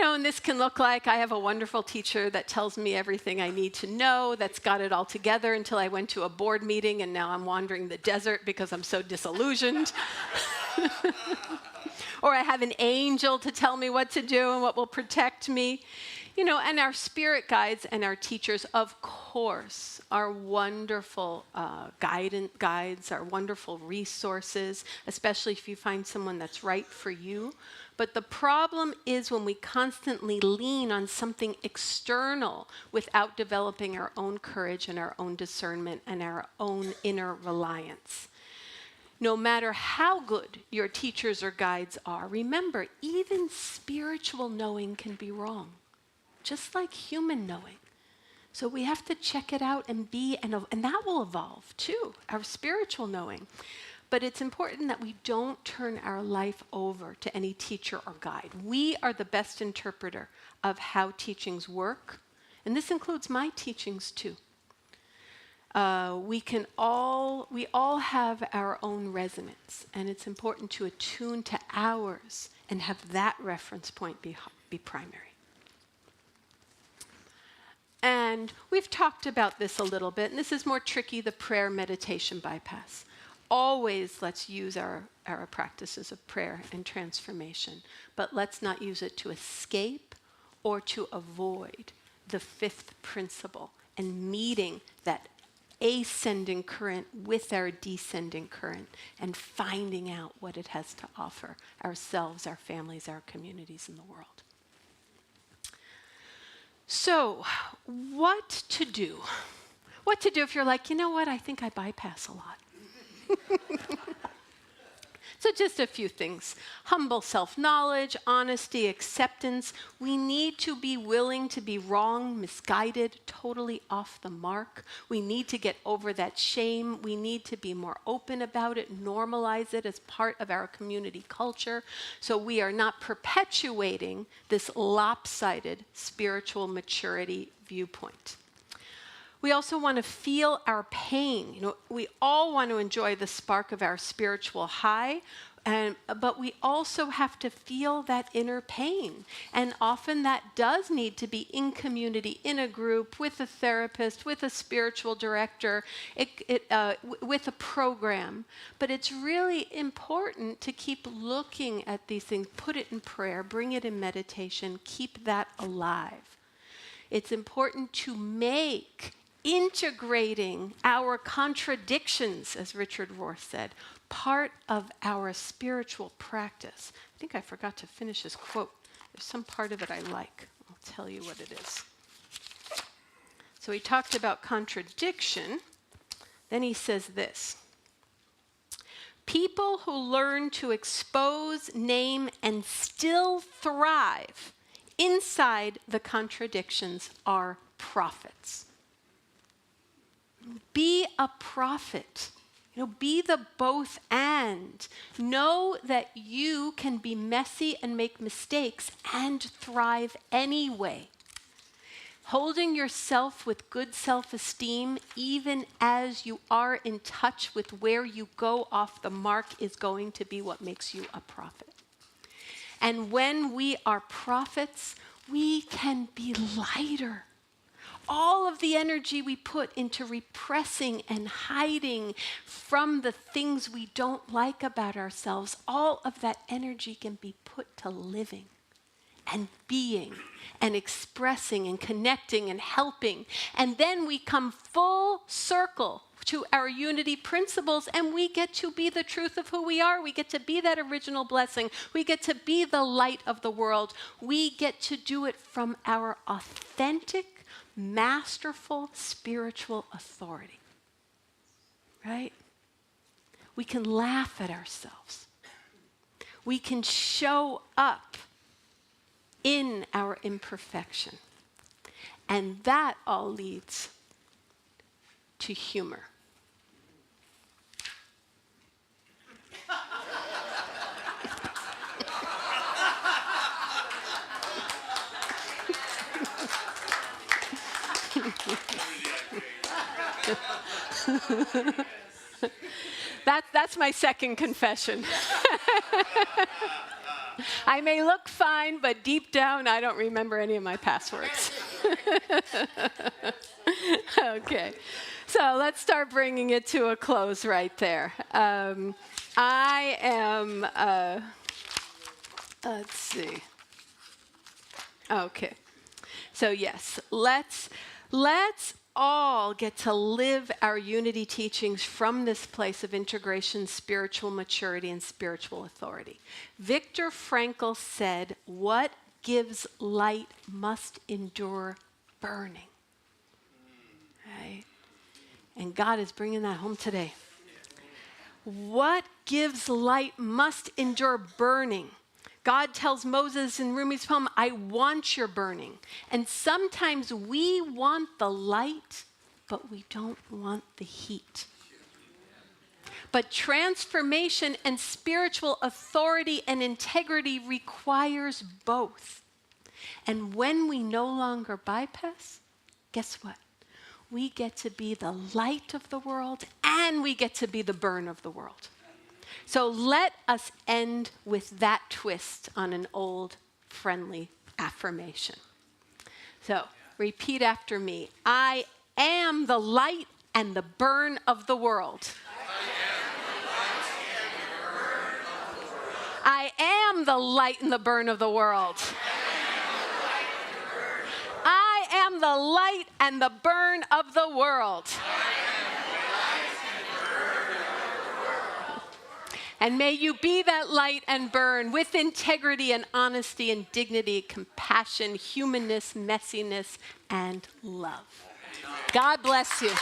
And this can look like I have a wonderful teacher that tells me everything I need to know, that's got it all together until I went to a board meeting and now I'm wandering the desert because I'm so disillusioned. Or I have an angel to tell me what to do and what will protect me. And our spirit guides and our teachers, of course, are wonderful guides, are wonderful resources, especially if you find someone that's right for you. But the problem is when we constantly lean on something external without developing our own courage and our own discernment and our own inner reliance. No matter how good your teachers or guides are, remember, even spiritual knowing can be wrong, just like human knowing. So we have to check it out and that will evolve too, our spiritual knowing. But it's important that we don't turn our life over to any teacher or guide. We are the best interpreter of how teachings work, and this includes my teachings too. We all have our own resonance, and it's important to attune to ours and have that reference point be primary. And we've talked about this a little bit, and this is more tricky, the prayer meditation bypass. Always let's use our practices of prayer and transformation, but let's not use it to escape or to avoid the fifth principle and meeting that ascending current with our descending current and finding out what it has to offer ourselves, our families, our communities, and the world. So, what to do? What to do if you're like, I think I bypass a lot. So just a few things. Humble self-knowledge, honesty, acceptance. We need to be willing to be wrong, misguided, totally off the mark. We need to get over that shame. We need to be more open about it, normalize it as part of our community culture, so we are not perpetuating this lopsided spiritual maturity viewpoint. We also want to feel our pain. We all want to enjoy the spark of our spiritual high, but we also have to feel that inner pain. And often that does need to be in community, in a group, with a therapist, with a spiritual director, with a program. But it's really important to keep looking at these things, put it in prayer, bring it in meditation, keep that alive. It's important to make integrating our contradictions, as Richard Rohr said, part of our spiritual practice. I think I forgot to finish his quote. There's some part of it I like. I'll tell you what it is. So he talked about contradiction. Then he says this. People who learn to expose, name, and still thrive inside the contradictions are prophets. Be a prophet. Be the both and. Know that you can be messy and make mistakes and thrive anyway. Holding yourself with good self-esteem, even as you are in touch with where you go off the mark, is going to be what makes you a prophet. And when we are prophets, we can be lighter. All of the energy we put into repressing and hiding from the things we don't like about ourselves, all of that energy can be put to living and being and expressing and connecting and helping. And then we come full circle to our unity principles, and we get to be the truth of who we are. We get to be that original blessing. We get to be the light of the world. We get to do it from our authentic, masterful spiritual authority. Right? We can laugh at ourselves. We can show up in our imperfection. And that all leads to humor. That's my second confession. I may look fine, but deep down, I don't remember any of my passwords. Okay, so let's start bringing it to a close right there. I am, let's see. Okay, so yes, let's all get to live our unity teachings from this place of integration, spiritual maturity, and spiritual authority. Viktor Frankl said, "What gives light must endure burning." Right? And God is bringing that home today. What gives light must endure burning. God tells Moses in Rumi's poem, "I want your burning." And sometimes we want the light, but we don't want the heat. But transformation and spiritual authority and integrity requires both. And when we no longer bypass, guess what? We get to be the light of the world, and we get to be the burn of the world. So let us end with that twist on an old, friendly affirmation. So repeat after me. I am the light and the burn of the world. I am the light and the burn of the world. I am the light and the burn of the world. And may you be that light and burn with integrity and honesty and dignity, compassion, humanness, messiness, and love. God bless you.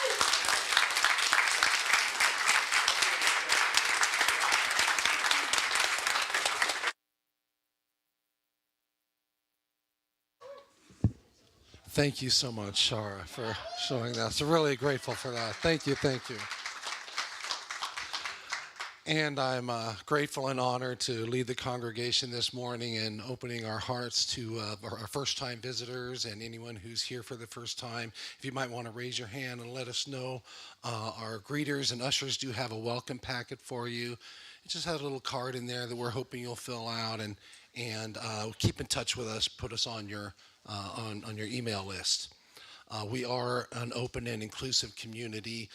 Thank you so much, Shara, for showing that. So really grateful for that. Thank you, thank you. And I'm grateful and honored to lead the congregation this morning in opening our hearts to our first-time visitors and anyone who's here for the first time. If you might want to raise your hand and let us know, our greeters and ushers do have a welcome packet for you. It just has a little card in there that we're hoping you'll fill out and keep in touch with us. Put us on your email list. We are an open and inclusive community.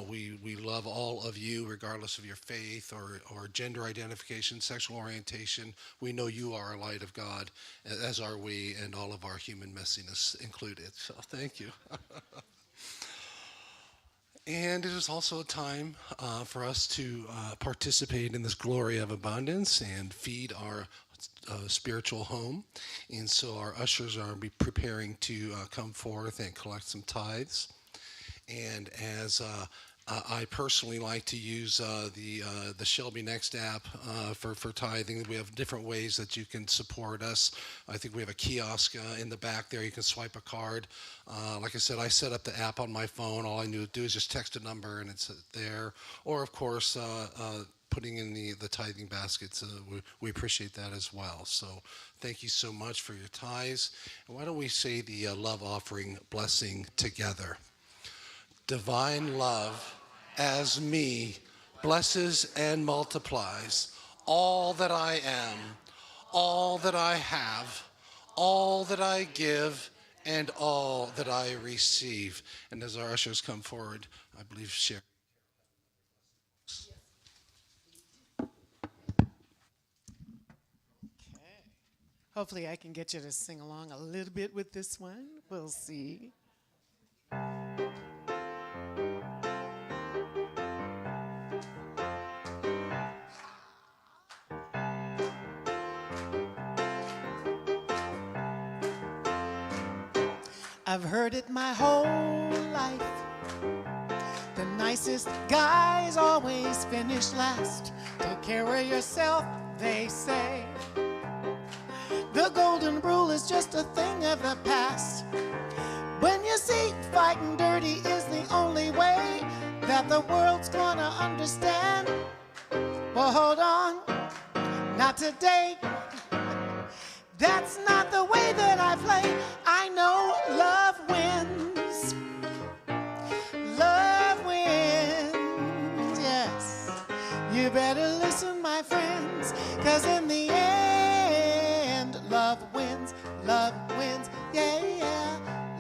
We love all of you, regardless of your faith or gender identification, sexual orientation. We know you are a light of God, as are we, and all of our human messiness included. So thank you. And it is also a time for us to participate in this glory of abundance and feed our spiritual home. And so our ushers are preparing to come forth and collect some tithes. And as I personally like to use the Shelby Next app for tithing. We have different ways that you can support us. I think we have a kiosk in the back there. You can swipe a card. Like I said, I set up the app on my phone. All I need to do is just text a number and it's there. Or, of course, putting in the tithing baskets. We appreciate that as well. So thank you so much for your tithes. And why don't we say the love offering blessing together? Divine love as me blesses and multiplies all that I am, all that I have, all that I give, and all that I receive. And as our ushers come forward, I believe share. Hopefully I can get you to sing along a little bit with this one. We'll see. I've heard it my whole life. The nicest guys always finish last. Take care of yourself, they say. The golden rule is just a thing of the past. When you see fighting dirty is the only way that the world's gonna understand. Well, hold on, not today. That's not the way that I play. I know love wins. Love wins, yes. You better listen, my friends, 'cause in the end, love wins, yeah, yeah,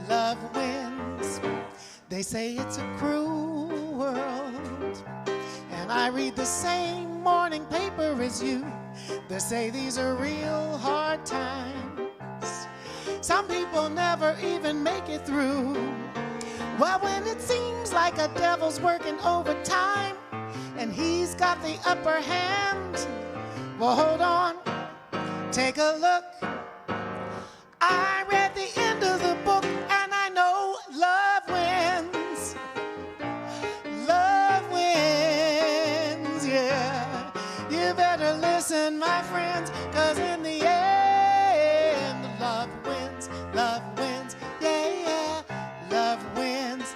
love wins. They say it's a cruel world, and I read the same morning paper as you. They say these are real hard times. Some people never even make it through. Well, when it seems like a devil's working overtime and he's got the upper hand, well, hold on, take a look. I read the end of the book and I know love wins. Love wins, yeah. You better listen, my friends, 'cause in the end, love wins, yeah, yeah, love wins.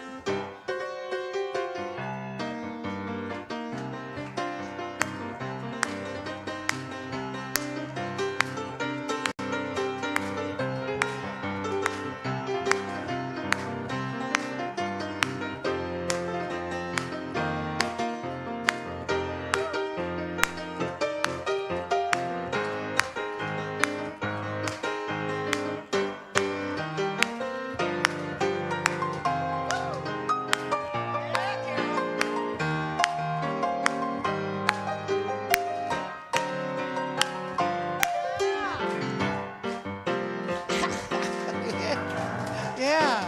Yeah.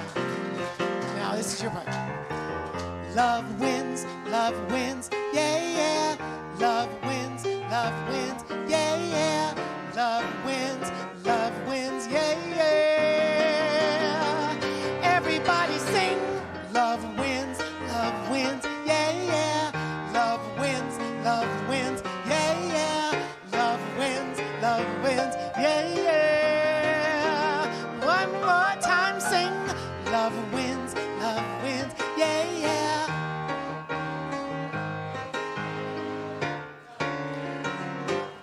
Now this is your part. Love wins, yeah, yeah. Love wins, yeah, yeah. Love wins, yeah, yeah. Everybody sing. Love wins, yeah, yeah. Love wins, yeah, yeah. Love wins, yeah, yeah. One more time, sing. Love wins, yeah, yeah.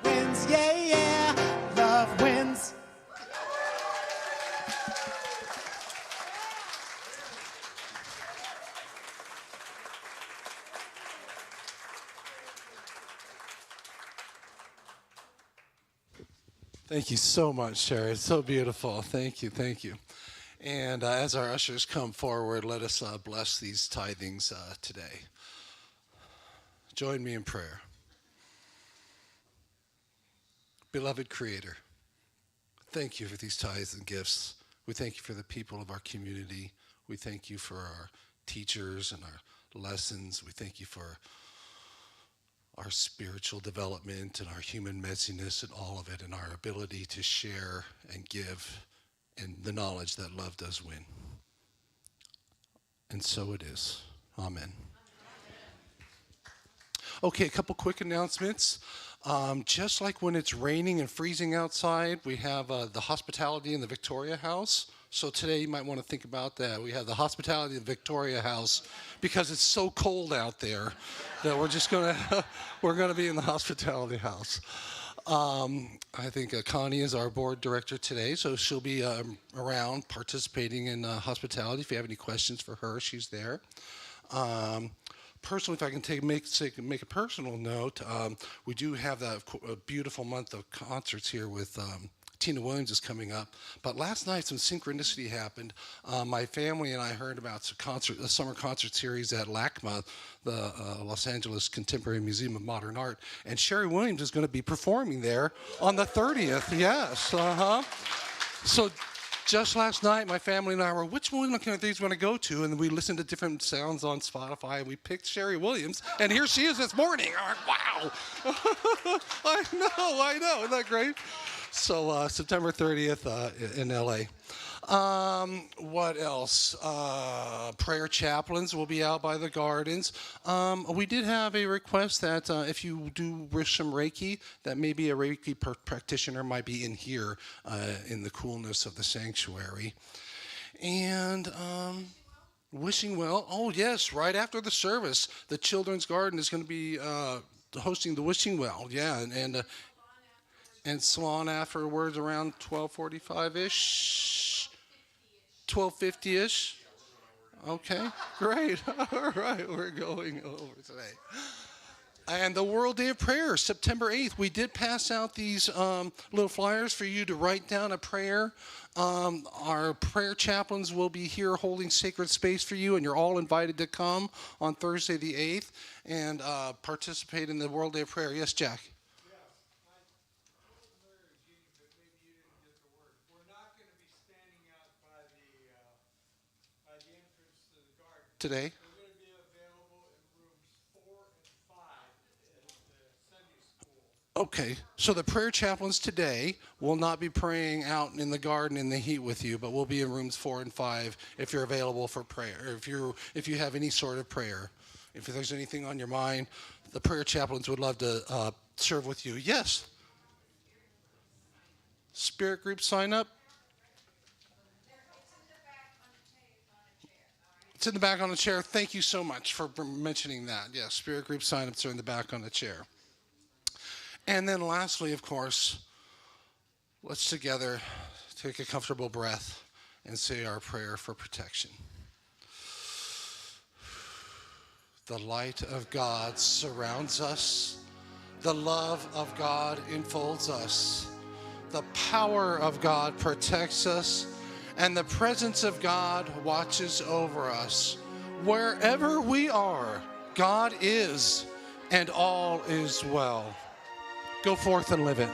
Wins, yeah, yeah. Love wins. Thank you so much, Shara. It's so beautiful. Thank you, thank you. And as our ushers come forward, let us bless these tithings today. Join me in prayer. Beloved Creator, thank you for these tithes and gifts. We thank you for the people of our community. We thank you for our teachers and our lessons. We thank you for our spiritual development and our human messiness and all of it, and our ability to share and give, and the knowledge that love does win. And so it is. Amen. Okay, a couple quick announcements. Just like when it's raining and freezing outside, we have the hospitality in the Victoria House. So today you might want to think about that. We have the hospitality in the Victoria House because it's so cold out there that we're gonna be in the hospitality house. I think Connie is our board director today, so she'll be around participating in hospitality. If you have any questions for her, she's there. Personally, if I can make a personal note, we do have a beautiful month of concerts here with Tina Williams is coming up. But last night, some synchronicity happened. My family and I heard about a summer concert series at LACMA, the Los Angeles Contemporary Museum of Modern Art, and Sherry Williams is going to be performing there on the 30th. Yes, So just last night, my family and I were, which one of these want to go to? And we listened to different sounds on Spotify, and we picked Sherry Williams, and here she is this morning. I'm like, wow. I know. Isn't that great? So September 30th in LA. What else? Prayer chaplains will be out by the gardens. We did have a request that if you do wish some Reiki, that maybe a Reiki practitioner might be in here in the coolness of the sanctuary. And wishing well. Oh, yes, right after the service, the Children's Garden is going to be hosting the wishing well. Yeah, and Salon afterwards around 12:45-ish, 12:50-ish. Okay, great. All right, we're going over today. And the World Day of Prayer, September 8th. We did pass out these little flyers for you to write down a prayer. Our prayer chaplains will be here holding sacred space for you, and you're all invited to come on Thursday the 8th and participate in the World Day of Prayer. Yes, Jack? Today? We're going to be available in rooms 4 and 5 at the Sunday school. Okay, so the prayer chaplains today will not be praying out in the garden in the heat with you, but we'll be in rooms 4 and 5 if you're available for prayer, or if you have any sort of prayer. If there's anything on your mind, the prayer chaplains would love to serve with you. Yes? Spirit group sign up? It's in the back on the chair. Thank you so much for mentioning that. Yes, spirit group sign-ups are in the back on the chair. And then lastly, of course, let's together take a comfortable breath and say our prayer for protection. The light of God surrounds us. The love of God enfolds us. The power of God protects us. And the presence of God watches over us. Wherever we are, God is, and all is well. Go forth and live it.